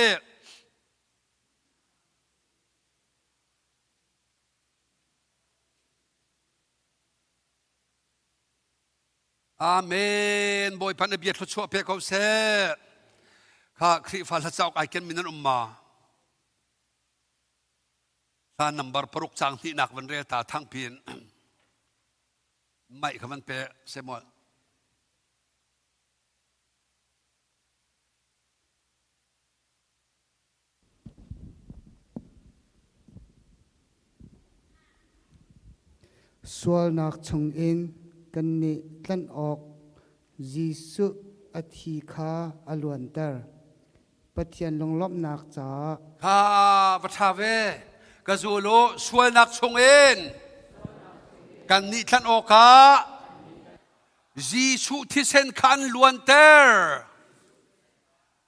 A: อาเมนบอยพันเบียดชัวเพียเขาเซข้าคริฟัลเจ้าไอเคนมินันมาข้านัมบาร์ปรุกจางที่หนักวันเรตาทั้งปีนไม่ขมันเปะเสมอ
B: ส่วนนักชงอินกันนี้กันออกยิสุอธิคาอลวนเตอร์ปะเทียนลงลบนักจ้า
A: ข้าประชาเวกจูโลส่วนนักชงอินกันนี้กันออกายิสุที่เซนคันลวนเตอร์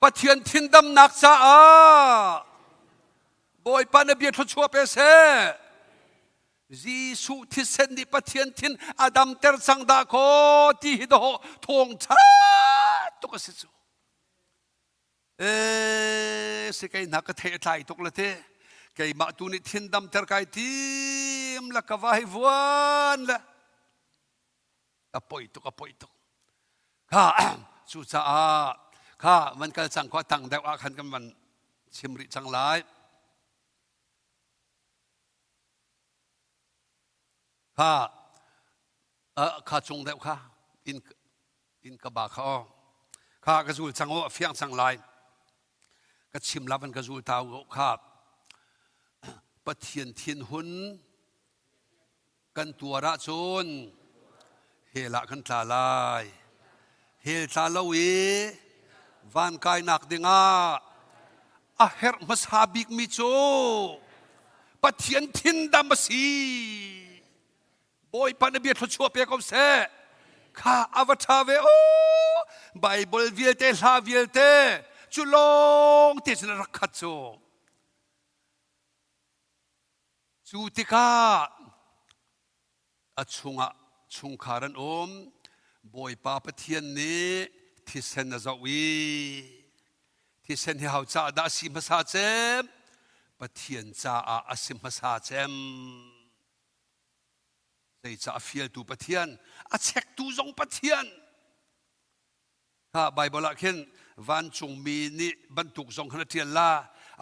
A: ปะเทียนทินดำนักจ้าบอยปานเบียดชัวเปเซยิสุที่เซนดิปะเทียนทินอาดัมเตอร์สังดาโคที่ฮิโดทงชาตุกสิจูสิกายนักเทไทยตุกละเทกายมาตุนิทินดำเตอร์กายทีมละกวาฮิวานละอปอยตุข้าสุจาข้ามันก็สังขวัตังเดวอาคันกันมันชิมริจังหลายข้าจงเดวข้าอินกบาข้ากระจูจังโอเฟียงจังหลายก็ชิมลับมันกระจูตาวข้าปะเทียนเทียนหุนกันตัวระจนเฮละกันตาลายเฮลตาลาวีวันกายนักดิงาอาเฮร์มัสฮาบิกมิโจปะเทียนทินดามสีบอยปานเบียดชัวเปียกอมเซข้าอวตารเวโอไบเบิลวิลเตลาวิลเตจุลงเตจนรักขัดโจจูติกาชุงคารันบอยปาปะเทียนนี้ที่เซนนาจาวีที่เซนที่เขาจะได้สิมาซาเจมปะเทียนจะอาสิมาซาเจมใจจะฟิลตูปะเทียนอาเช็คตูจงปะเทียนถ้าไบเบิลเขียนวันจงมีนี่บรรทุกจงขนาดเทียนละ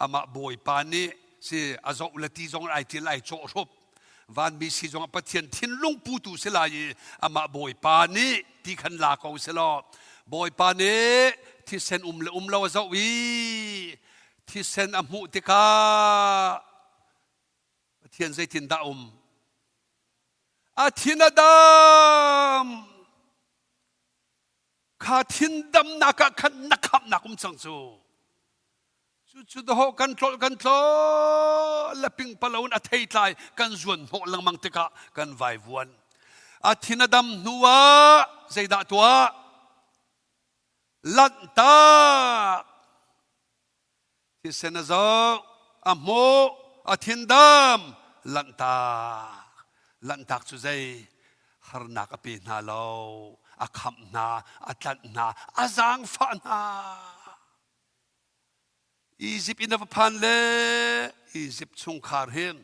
A: อามาบอยปานี่สิอาจอุลตีจงไอที่ไลโจรบวันมีสิจงปะเทียนทินลุงปูตูเสลายอามาบอยปานี่ที่ขันลาเขาเสลอบอยปานี่ที่เซนเลลาวจาวีที่เซนอมุติกาปะเทียนใจทินดาอาทินดามข้าทินดำนักขันนักขับนักจังจูจุดหอกันโตและปิงพลาวนอัฐิทายกันจวนหอลังมังติกะกันไววันอาทินดำนัวใจดาตัวลันตาที่เซนซาอโมอาทินดำลันตาจุใจ harna ka pe na lo a kham na a tlan na a zang fa na Egypt in the pan le Egypt chung khar hem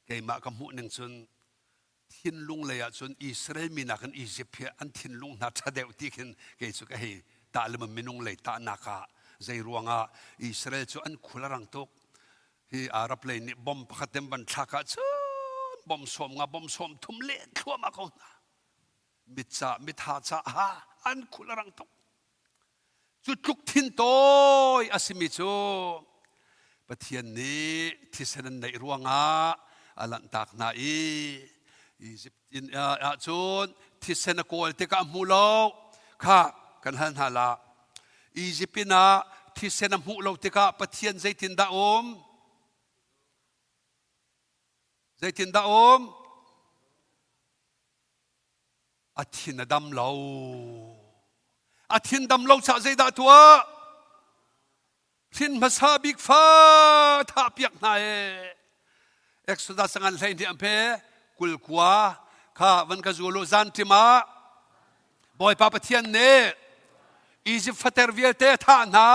A: ke ma ka mu ning chun thin lung le ya chun Israel mi na kan Egypt he an thin lung na tha deu ti khin ke chu ka he ta le minung le ta na ka zai ruanga Israel chu an khularang tok hi Arab le ni bom khatem ban thaka chu bom som thum le thua ma ko na mitcha mitha cha ha an khularang tok chu tluk thin toy asimi chu pathian ni thisanan nei ruanga alan tak na Egypt in a chun thisana kol te ka mulo kha kan han hala Egyptina thisana mulo te ka pathian zaitin da athin dam lo athin dam lo cha zai da tua thin masa big fa tha piak na Exodus sangan lain di ampe kul kwa kha van ka zulu zan tima boy papa thian ne Egypt fater viete tha na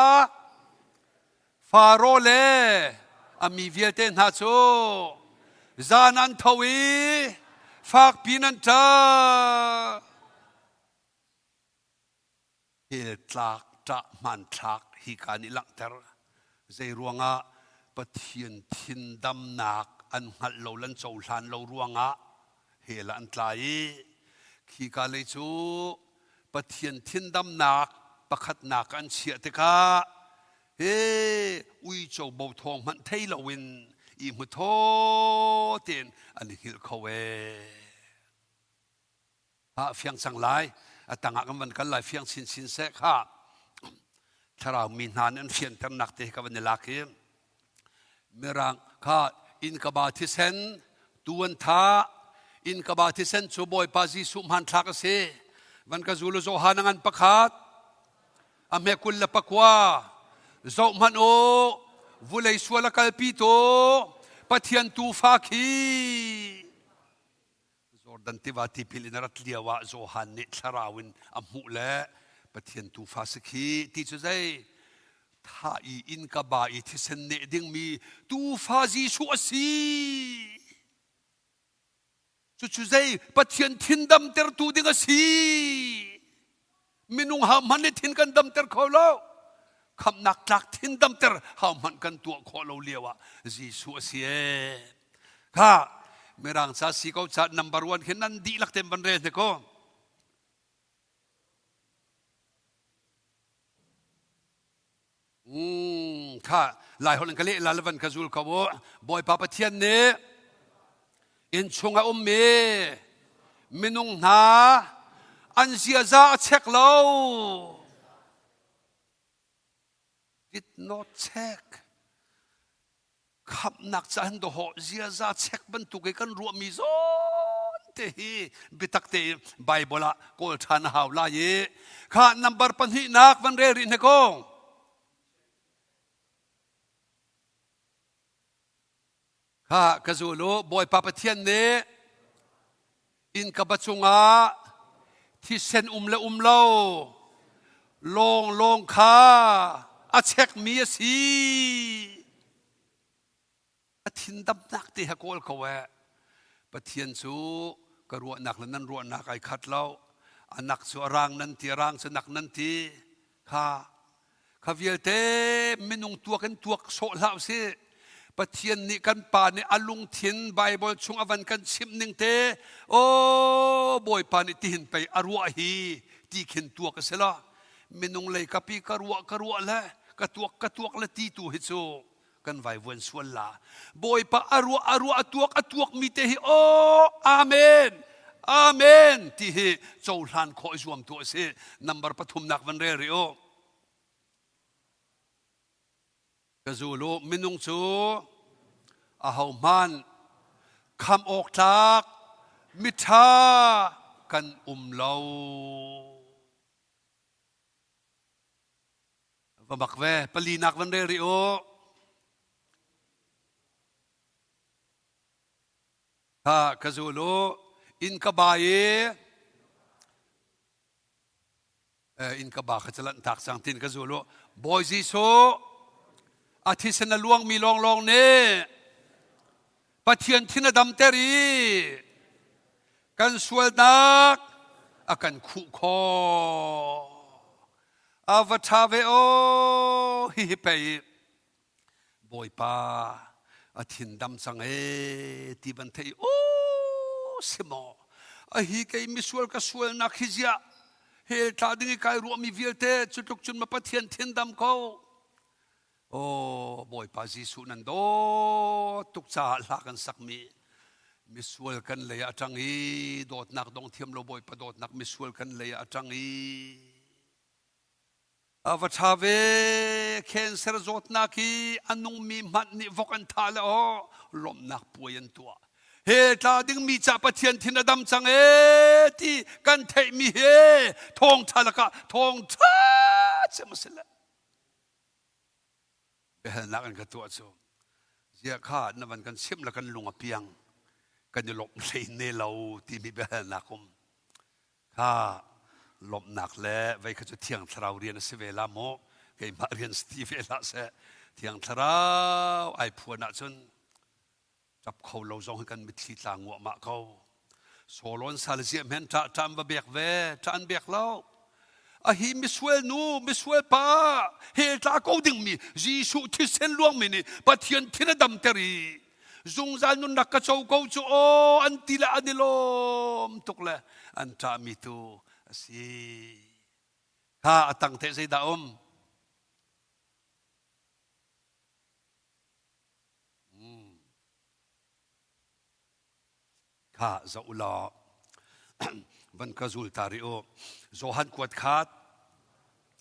A: faro le ami viete na cho zan an thawi fak pinan ta hil tlak ta man tlak hi kani lang ter zai ruanga pathian thin dam nak an ngal lo lan chou hlan lo ruanga hela an tlai khi ka le chu pathian thin dam nak pakhat nak an chia te ka ui chou bo thong man thei lo win i mu tho ten an hil khowe ha fiang sang lai atanga kan man kan lai fiang sin se kha tharau min han an fian ter nak te ka van la ke merang kha in ka ba thi sen tuan tha in ka ba thi sen chu boy pa ji sum han thak se van ka zulu zo hanangan pakhat ame kul la pakwa zo man o vulei suala kalpi to pathian tu fa khi Jordan tivati pilinarat liawa zo han ne tharawin amu le pathian tu fa sikhi ti chu zai tha I in ka ba I thi sen ne ding mi tu fa ji su asi chu zai pathian thin dam ter tu ding asi minung ha man ne thin kan dam ter kholo kham nak tlak thin dam ter ha man kan tu kholo liawa ji su asi kha merang sa si ko cha number 1 khinan di lak tem ban re ne ko kha lai holen kale la levan kazul ka bo boy papa thian ne in chunga me minung na an zia za check lo did not check khap nak chan do ho zia za check ban tu ke kan ru mi zon te hi bitak te bible kol than haw la ye kha number pan hi nak van re ri ne ko ha kazulu boy papa thian ne in kabachunga thi sen le lo long kha a check mi si a thin dam nak te ha kol khawa pathian chu ka ru nak nan ru nak ai khat lo anak chu rang nan ti rang chu nak nan ti kha vialte minung tuakan tuak so lau se pathian ni kan pa ni alung thin bible chung avan kan sim ning te o boy pa ni tin pe arwa hi ti khin tuak se la minung lei kapi karwa la ka tuak la ti tu hi chu kan vai wen sual la boy pa arwa atuak mi te hi o amen ti hi chou hlan khoi zuam tu se number pathum nak van re ri o kazulu minung chu a hau man kham ok tak mitha kan lo va bakve palinak van re ri o ha kazulu อินกบาเออินกบาขจลันตักสังตินกจูโลบอยจีโซอาทิตย์สนลวงมีลองเน่ปะเทียนทินดำเตรีกันสวลนักอากันคุคออาวทาเวโอฮิฮิเปย์บอยป้าอาทิตย์ดำสังตีบันเทยโอ้สมออาฮิเกยมิสวลกับสวลนักฮิจยาเฮตาดิ้งกายรวมมีวิลเตจุดทุกจุดมาปะเทียนทินดำเขาโอ้บอยป้าจีสุนันโดตุกจ่าลากันสักมีมิสวลกันเลยอาจังอีโดดนักดงเทียมโลบอยป้าโดดนักมิสวลกันเลยอาจังอีอาวชาเวเคนเซอร์จดนักอีอันนุ่มมีมันนิวกันทาเลโอลมนักป่วยตัวเฮตาดิ้งมีจ่าปะเทียนทินดำจังที่กันเทมีเฮทองทาลกะทองท้าเสมสละเบลนักกันกับตัวโซเสียขาดนับวันกันชิมละกันลงอเปียงกันจะหลบเลยเนเราที่มีเบลนักข้าหลบหนักแล้วไว้เขาจะเที่ยงทราวเรียนสิเวลาโมเกี่ยมาเรียนสตีเวลาเสเที่ยงทราวไอ้พวกนักจนจับเขาเราจงให้กันมิตรต่างหัวมาเขาโซลอนซาลเซียมเห็นจะจำบะเบียกเวจะอันเบียกเล่าอาฮิมิสเวลนูมิสเวลป้าเฮตาเขาดึงมีจีสุที่เส้นล่วงมีนี่ปะเทียนที่ระดับเตรีจงจานุนักกระโจเขาจูโออันติละอันดิลมตุกละอันจามิตูสิข้าตั้งเทศดาข้าจะอุลาวันกจูลตาริโอโจฮันกวดขาด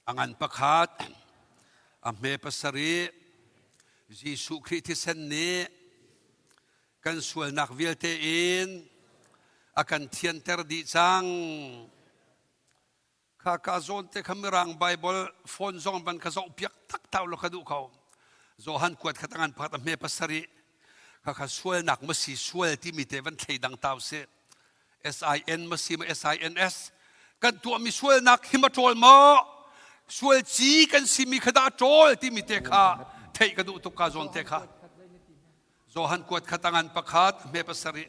A: อันประขาดอเมปสรีจีสุคริสเซนนี้กันสวลนักวิลเตอินอากันเทียนเตอร์ดิจังข้าข้าโจนเตคำรังไบเบิลฟอนซองบันข้าโจเปียกทักเท่าลูกดูเขาโจฮันกวดขัดงานพัดอเมปสรีข้าสวลนักมัสีสวลที่มีเทวันเทดังเต้าเสSIN มาซีมา SINS กันตัวมีช่วยนักหิมะโจลมาช่วยจีกันซีมีขดาโจลที่มีเตะเทกันดูตุกกาโจนเตะโจฮันกวดขัดงานประคาดเมปสรี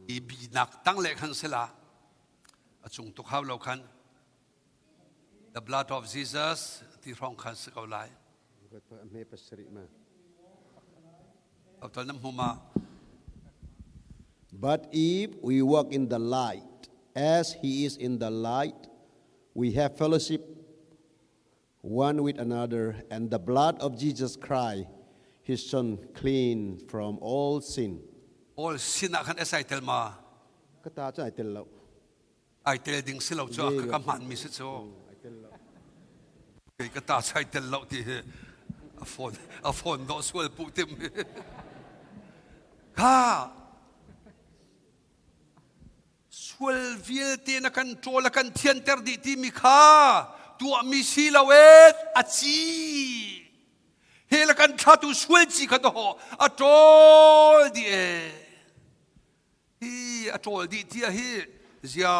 A: อีบีนักตั้งเล็กขันเสลาจุงตุกข้าวเราขัน The blood of Jesus ที่ร้องขันสกาวไลเมปสรีมาเอาตอนนั้นหัวมา
C: But if we walk in the light, as He is in the light, we have fellowship one with another, and the blood of Jesus Christ, His Son, clean from all sin.
A: All sin akan esay tel ma.
C: Kata cha ai tel lo.
A: Ai tel ding silaw cho kaman mi sit so. Kay kata cha ai tel lo ti a phone do swal putim. Ka swal vil te na control kan thian ter di ti mi kha tu mi silawet achi hela kan tha tu swal chi kha do atol di hi atol di ti hi zia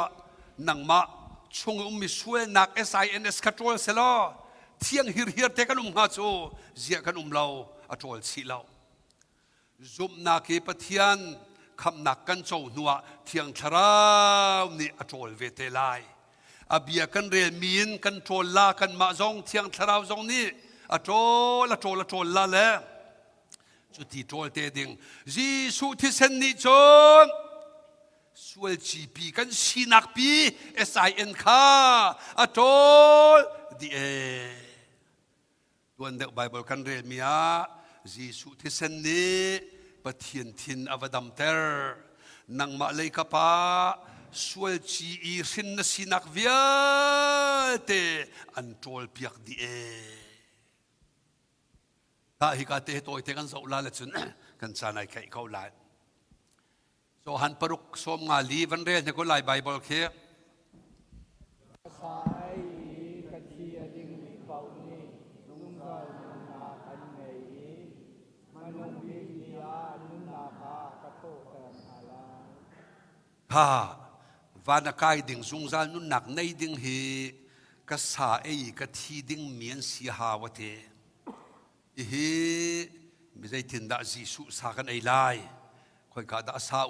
A: nangma chung mi swal nak SINS control selo thiang hir te kan nga chu zia kan lau atol chi lau zum na ke pathianคำนักกันโจนัวเทียงทราวนี่อโจลเวเตไลอาเบียกันเรียนมีนกันโจลลากันมาจงเทียงทราวจงนี่อโจลลาแล้วจุดที่โจลเตดิงจีสุที่เซนนิจนสวลจีปีกันชีนักปี SIN ค่าอโจลดีตัวเด็กไบเบิลกันเรียนมีอาจีสุที่เซนนี้ปะเทียนทินอวดัมเตอร์นังมาเลยกป้าสวลจีอีสินนสินักเวียเตอันโจลเปียกดีถ้าฮิกาเตโตยเตกันโซลาเลจุนกันสานายไข่เขาลายโซฮันปรุกสมงาลีวันเรียนที่ก็ไล่ไบเบิลเค ข้าวานกายดิ่งซุงจานนุ่นหนักในดิ่งเฮก็สาเอกก็ทีดิ่งเมียนสีหาวเทเฮไม่ได้ถึงด่าจีสุสากันไอไลคอยกาด่าสา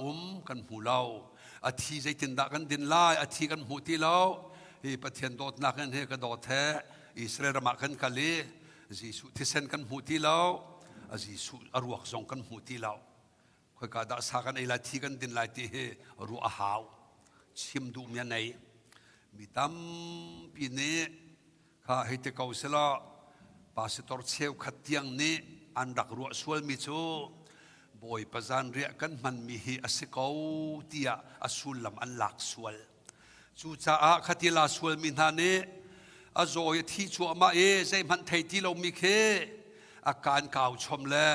A: กันหูเล่าอาทิใจถึงด่ากันดินไลอาทิกันหูที่เล่าเฮปะเทียนโดดนักกันเฮก็โดดแท้อิสราเอลมากันกะเลจีสุที่เซนกันหูที่เล่าจีสุอรวกส่งกันหูที่เล่าคอยกาด่าสากันไอไลที่กันดินไลที่เฮรัวหาวชิมดูเมียไหนมีตั้มปีนี้ข้าให้เตกเอาเสละปาสตอร์เชลขัดเตียงนี้อันรักรัวสวลมิจูบอยปะจานเรียกันมันมีเฮอสิกเอาเตียอสุลลำอันหลักสวลจูจ้าขัดยลาสวลมินานี้อาโจยที่ชัวมาใจมันไทยที่เรามีเคอาการเก่าชมและ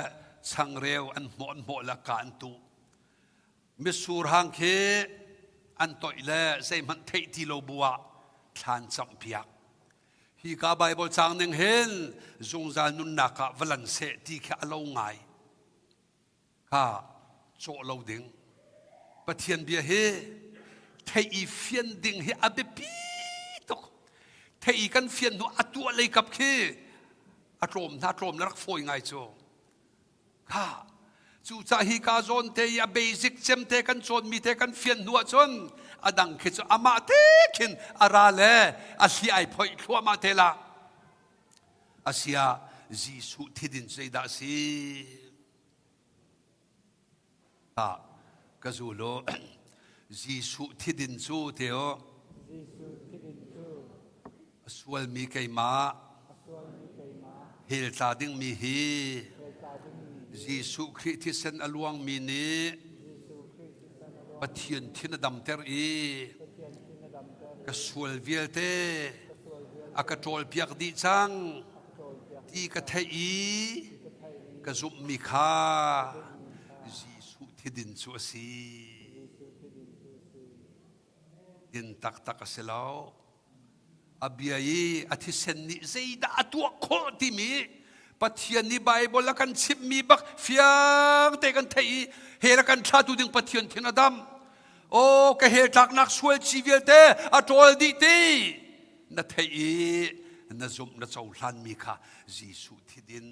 A: ช่างเร็วอันหมดละการตุมิสูรหางเคอันต่อยแล้วใจมันเทที่เราบัวทานจำเปียกฮีกาไบเบิลจางหนึ่งเห็นจงจานุนนักวลันเสที่แค่เราไงข้าโจเราดิ่งปะเทียนเบียเฮเทอีเฟียนดิ่งเฮอเบปีตกเทอีกันเฟียนหนูอัตัวอะไรกับเคอัตรมน่าตรมนักโฟยไงโจข้าจู่จ่าฮิกาโซนเทียเบสิกเซมเทกันโซนมีเทกันเฟียนหัวโซนอดังคิดอามาเทคินอาราเลอาเซียไอพอยทัวมาเทลาอาเซียจีสุที่ดินใจดาซีก็จูโลจีสุที่ดินจูเทโอสวลมีไกมาเฮลตาดิงมีฮีจีสุคริสที่เซนอลวงมีนี้ปะเทียนที่นดำเตอรีกสวลเวียลเตอากาโตลเปียกดีจังที่กะเทอีกจุมมีคาจีสุที่ดินสุสีดินตักตักเสลาวอเบียยีอธิเซนนิเซดาตัวโคติมีปัจจัยนี้ไบเบิลละกันชิมมีบักฟิยังเตกันเทอีเฮรักันชาตุดึงปัจจัยที่นาดำโอ้ก็เฮตักนักสวยชีวิตเตอตอลดีตีนัทเทอีนัจุมนัจาวลันมีค่ะจีสุที่ดิน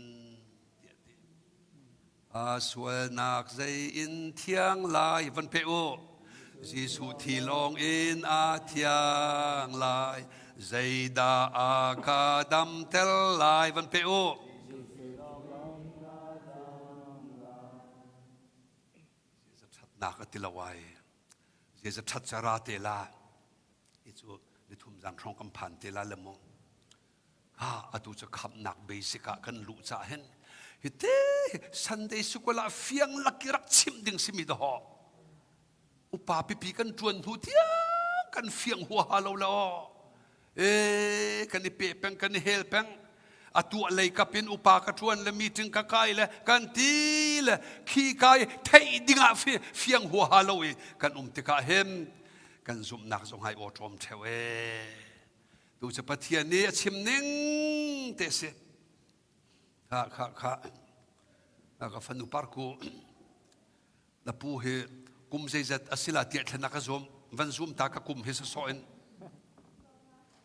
A: อาสวยนักใจอินเทียงลายวันเปโอจีสุที่ลองอินอาเทียงลายใจดาอากาดำเทลลายวันเปโอนักติลาวายเจจะทัดจาราเตลาอิจูนิทุมจังทองกำพันเตลาเลมงอาตุจะขับหนักเบสิกะกันลุจ่าเห็นฮิตเต้สันเดย์สุกลาเฟียงลักกิรักชิมดึงสิมิดหออุปาปิปีกันจวนหูเทียกันเฟียงหัวฮาโลลอกันนี่เปะเป็งกันนี่เฮลเป็งอาตัวเลยกับเป็นอุปากระชวนและมีถึงกะกายและกันตีและขี้กายเทดิ่งอ่ะเฟียงหัวฮาโลยกันติกาเห็นกันซุ่มนักส่งให้อดรมเทวดูจะปะเทียนนี้ชิมนิ่งเตะเสียก็ฟันุปาร์กูแล้วผู้เฮกุมใจจัดอสิลาเตียทนักซุ่มวันซุ่มตากกุมเฮสโซอิน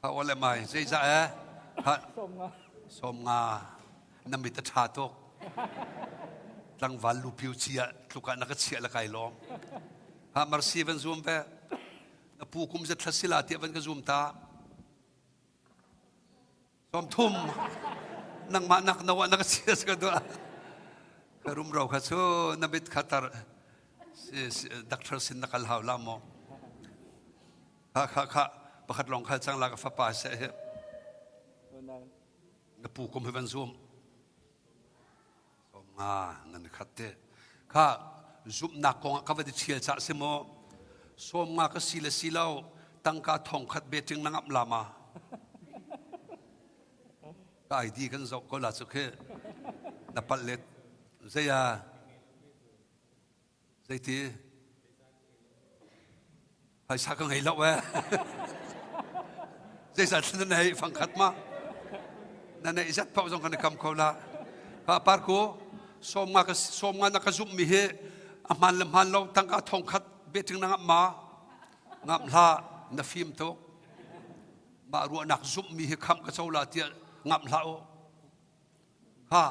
A: ว่าอะไรไม่ใจจะสมงาน้ำมิตรชาตกตั้งวันลูพิวเชียทุกการนักเชียละไก่ล้อมมาร์ซีวันซุ่มเป้ผู้กุมจะทัศน์ลาเทียวันก็ซุ่มตาสมทุ่มนังมานักนวนักเชียสกันด้วยกรุมเราขัดโซ่น้ำมิตรขัดตาดักทรสินนักลาวลามอประคัดลองขัดจังลากฟ้าป่าเสียนับผู้กุมให้วันซุ่มสมงานั่นขัดเตะข้าซุ่มนักกองข้าวันที่เชียร์จ่าเสมอสมงาก็สิเลสิเลาตั้งกาทองขัดเบติงนังอับลามาก็ไอดีกันจบก็ลาสุขนับปัลเล็ดเสียเสียทีให้สักกันให้เล่าเว้เสียสัตว์นั่นให้ฟังขัดมานั่นให้สัตว์พ่อส่งกันในคำเขาละพระปาร์โกสมงานักซุ่มมีเหอามันเราตั้งกาทองขัดเบติงนังอับมา ngam la na phim to ma ru nak zum mi he kham ka chaw la tia ngam la o ha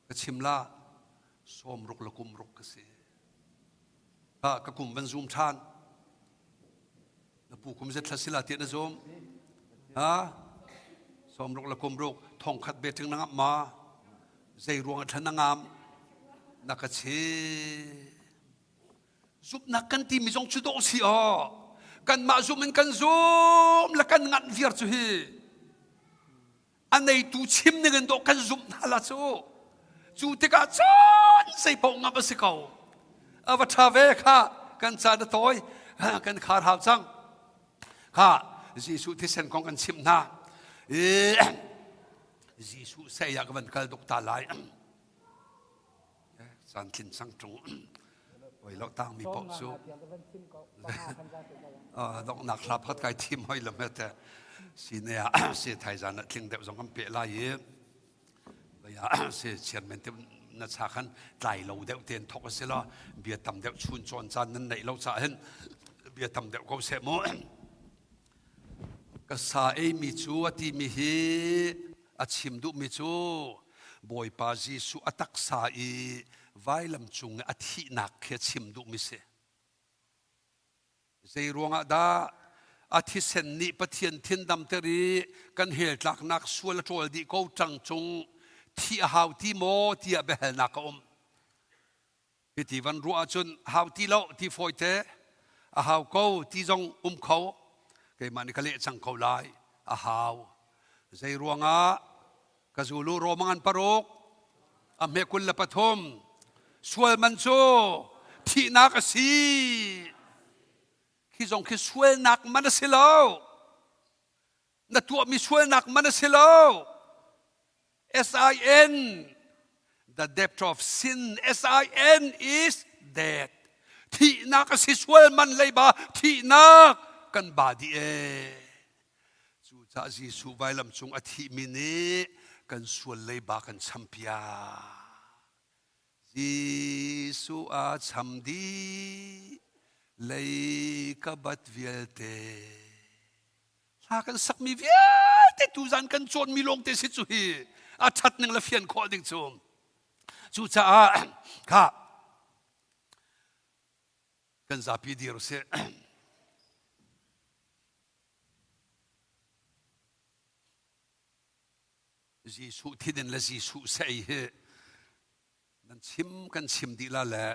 A: ka chim la som ruk la kum ruk ka se ha ka kum ban zum than na pu kum zet thlasila tia na zum ha som ruk la kum ruk thong khat be thing na ma zai ruang thana ngam na ka che giúp na kan ti mi jong chu do si o kan ma zum men kan zum la kan ngat vier chu hi anei tu chim ne gan do kan zum na la chu te ka chan sei po nga ba se ko ava tha ve kha kan cha da toy kan khar hau chang kha jisu thi sen kong kan chim na jisu sai ya kan kal dok ta lai san kin sang chung oi lo tang mi pok su dok nak lap khat kai tim hoi lam te si ne a se thai jan na thing de jong kam pe la ye ya se chairman te na cha khan tlai lo de ten thok se lo bia tam de chun chon chan nan nei lo cha hen bia tam de ko se mo ka sa e mi chu ati mi hi a chim du mi chu boy pa ji su atak sa i vai lam chung a thi nak khe chim du mi se zei ruanga da a thi sen ni pathian thin dam te ri kan hel tlak nak sual tol di ko chang chung thi hau ti mo ti a behel nak om ti van ru a chun hau ti lo ti foi te a hau ko ti jong kho ke mani kale chang ko lai a hau zei ruanga ka zulu romangan parok a me kul la pathom sual man cho thi nak a si khi jong khi sual nak man se lo na tu mi sual nak man se lo sin the depth of sin sin is death thi nak a si sual man lei ba thi nak kan ba di chu cha ji su vai lam chung a thi mi ne kan sual lei ba kan champia Giêsu a cham di lei ka bat vielte la kan sak mi vielte tu zan kan chon mi long te si chu hi a that ning la fian kho ding chu cha a kha kan za pi dir se Giêsu thidin la Giêsu sei he nan chim kan chim di la le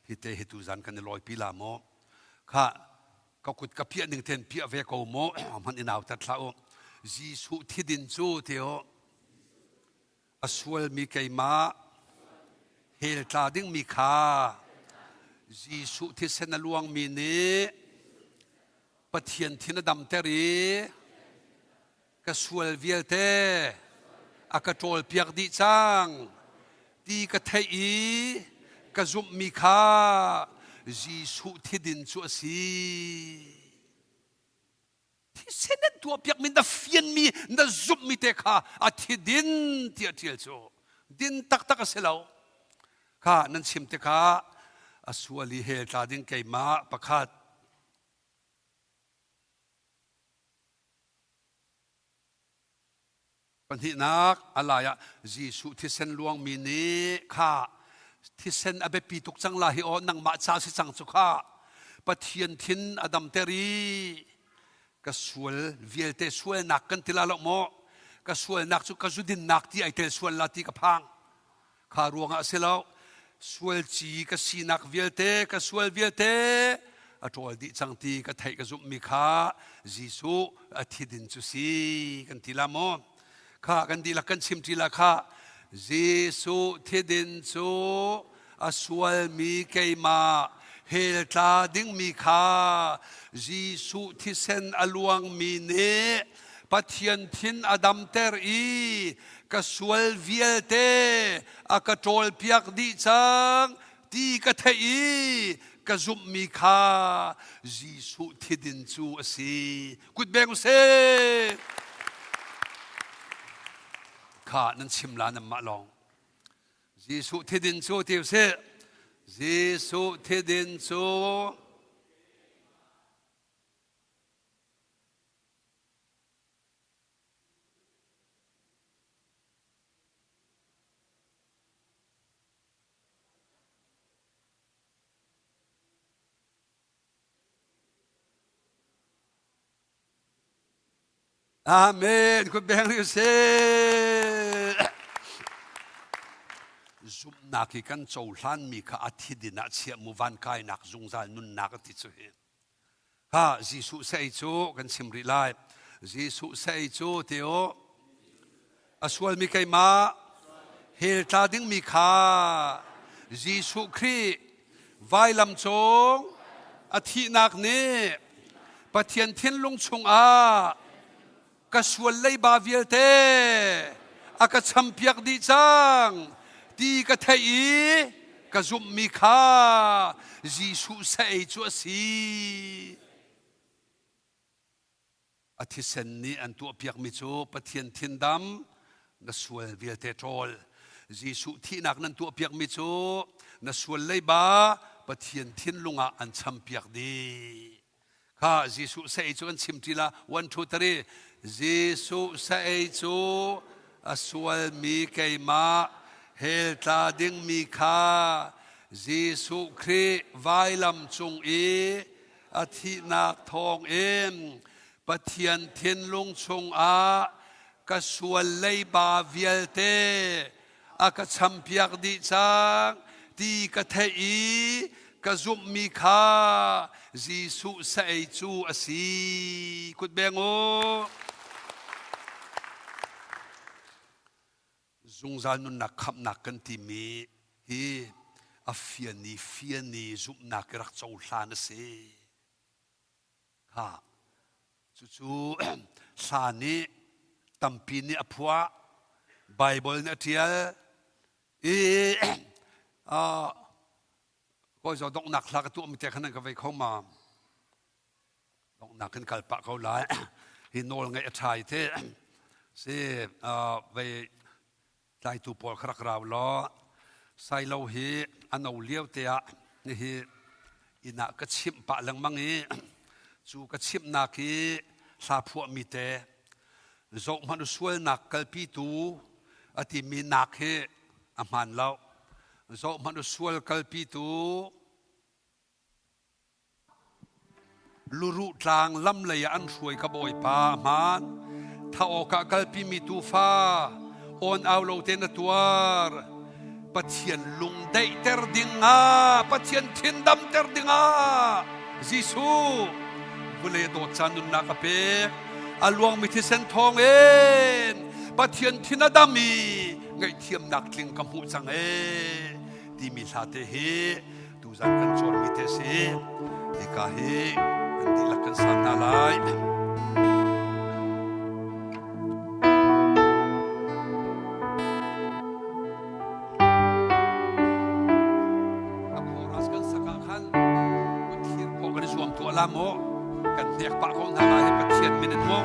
A: hite hitu zan kan loi pi la mo kha ka kut ka pia ning ten pia ve ko mo man inaw ta thlao Giêsu thidin chu teo aswal mi keima hel tla ding mi kha Giêsu thi sen luang mi ne pathian thin dam te ri ka sual vial te akatol piak di chang ti ka thei i ka zum mi kha Giêsu thidin chu si thi senan tu piak min da fian mi da zum mi te kha a thidin ti atil chu din tak tak aselo kha nan chim te kha aswali he ta ding ke ma pakhatปัญหาอะไรอะจีสุที่เส้นลวงมีนี้ข้าที่เส้นอเบปีตุกจังลาฮิโอนังมาชาสิจังสุข้าปะเทียนทินอดัมเตรีก็สวลเวียลเตสวลนักกันทีละละโมก็สวลนักสุก็สุดินนักที่ไอเตสวลลาติกับพังข้ารวงอาเซลสวลจีก็สีนักเวียลเตก็สวลเวียลเตอตัวดิจังตีก็ไทยก็ซุมีข้าจีสุอาทิดินจุสีกันทีละโมข้ากันดีละกันชิมทีละข้าเยซูที่ดินซูอสวลมีเกมาเฮลตาดิ้งมีข้าเยซูที่เซนอลวงมีเนปะเทียนทินอดัมเตอร์อีกสวลเวียลเตอากระโจลเปียกดีจังตีกระเทอีกซุมมีข้าเยซูที่ดินซูสีกุดเบงเซข้านั้นชิมลานันมาลองยิสุที่ดินโซเทียวเสยิสุที่ดินโซ Amen. Ku beng ri se. Zum naki kan chou hlan mi kha athidina chia mu van kai nak zungzal nun nak ti chu he. Ha Jisu sei chu kan simri lai. Jisu sei chu teo. Aswal mi kai ma. Hel ta ding mi kha. Jisu Kri vai lam chong athi nak ne. Pathian thiên lung chung a. Ka sual lei ba vial te. Aka champiak di chang. Di ka thai ka zum mi kha Jisu sei chu si athi sen ni an tu piak mi chu pathian thin dam na sual vial te tol Jisu thi nak nan tu piak mi chu na sual lei ba pathian thin lunga an cham piak di kha Jisu sei chu an chim tila 1 2 3 Jisu sei chu aswal mi kai ma Hel ta ding mi kha Jisu Kri vai lam chung e athi nak thong em pathian thiên lung chung a ka sual lei ba vial te aka champiak di chang ti ka thei ka zum mi kha Jisu sei chu asi kut bengo Zungzal nun nak khap nak kan ti mi hi a fiani zup nak rak chau hlan se ha chu sa ni tampi ni apua Bible na tial ko zo dok nak la ka tu mi te khanan ka vai khoma dok nak kan kalpa ko la hi nol ngai athai te se vai Lai tu pol khrak raw lo sai lo hi anau liau te a ni hi ina ka chim pa lang mangi chu ka chim na ki sa phu mi te zo manu sual nak kalpi tu ati mi nak he a man lo zo manu sual kalpi tu luru tlang lam le an hruai ka boi pa man tha o ka kalpi mi tu fa on au lo ten tuar pathian lung dei ter dinga pathian thin dam ter dinga Jisu vule do chanun na ka pe alwang mi thi sen thong en pathian thin adami ngai thiam nak tling kam hu chang e ti mi sa te he tu zan kan chor mi te se e ka he kan ti la kan san na lai mo kan nek pa ko na lai pathian minute mo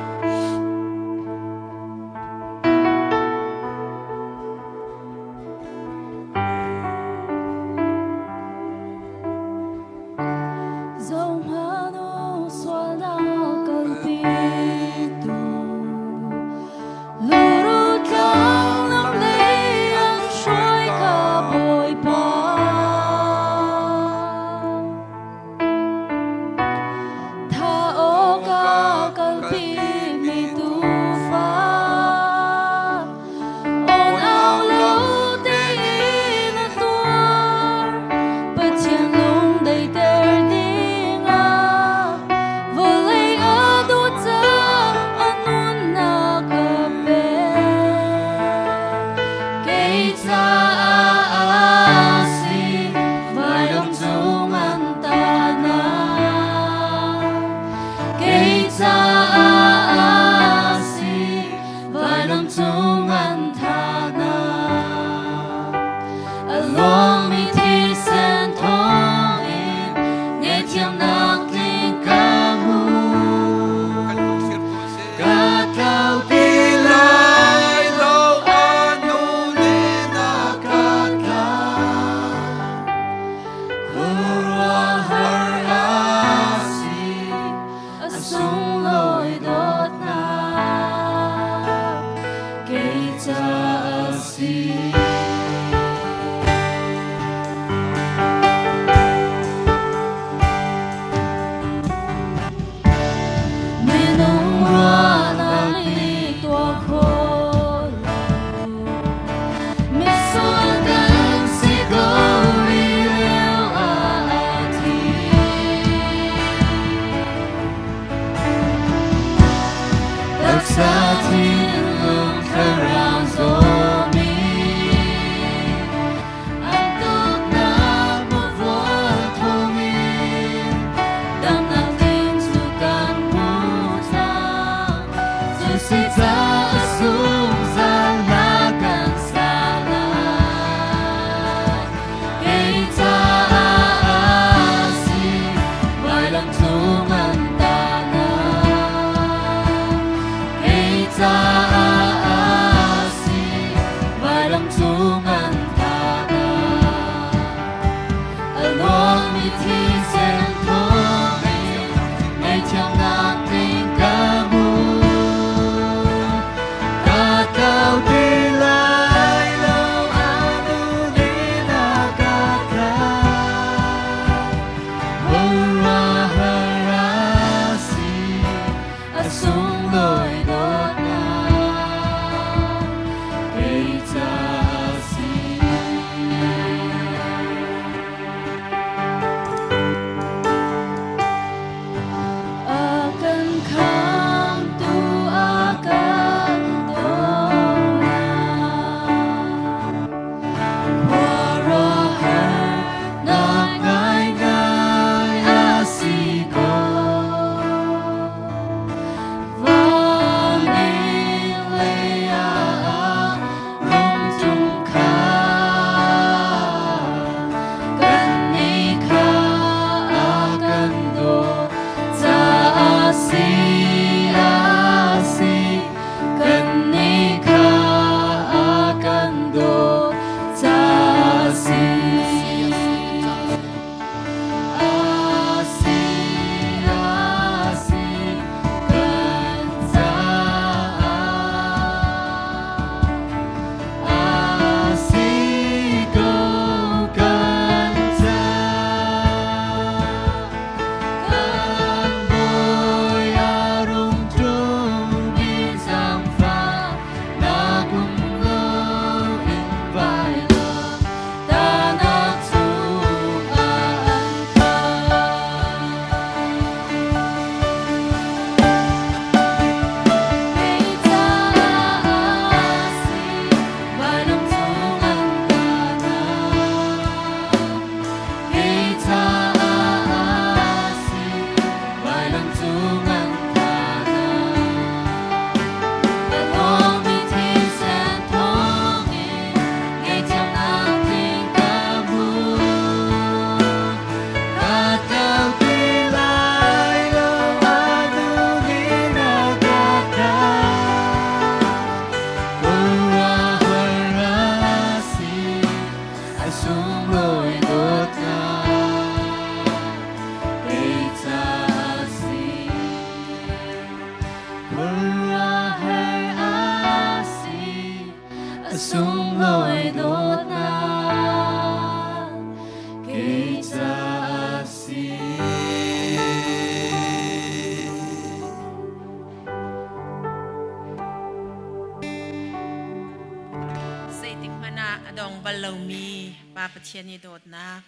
D: เทียนโดดนัก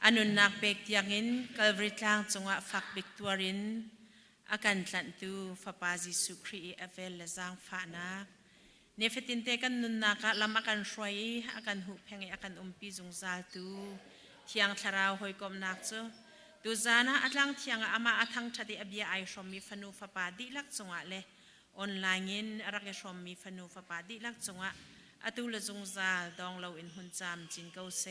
D: อนุนักเบกยังอินกัลบริตลางจงว่าฝักบิกตัวรินอาการตันตูฟาปาจิสุครีเอเวลและจางฝานักเนฟตินเตกันนุนนักลำอาการช่วยอาการหุบแหงอาการปีจงซาตูเทียงทาราวหอยกอมนักเจดูจานะอัตลังเทียงอามาอัทังชัดอเบียไอชมมีฟนูฟาปาดิลักจงว่าเลยออนไลน์อินรักชมมีฟนูฟาปาดิลักจงว่าอตุลจงซาดองเราอินหุนจามจินเกาเซ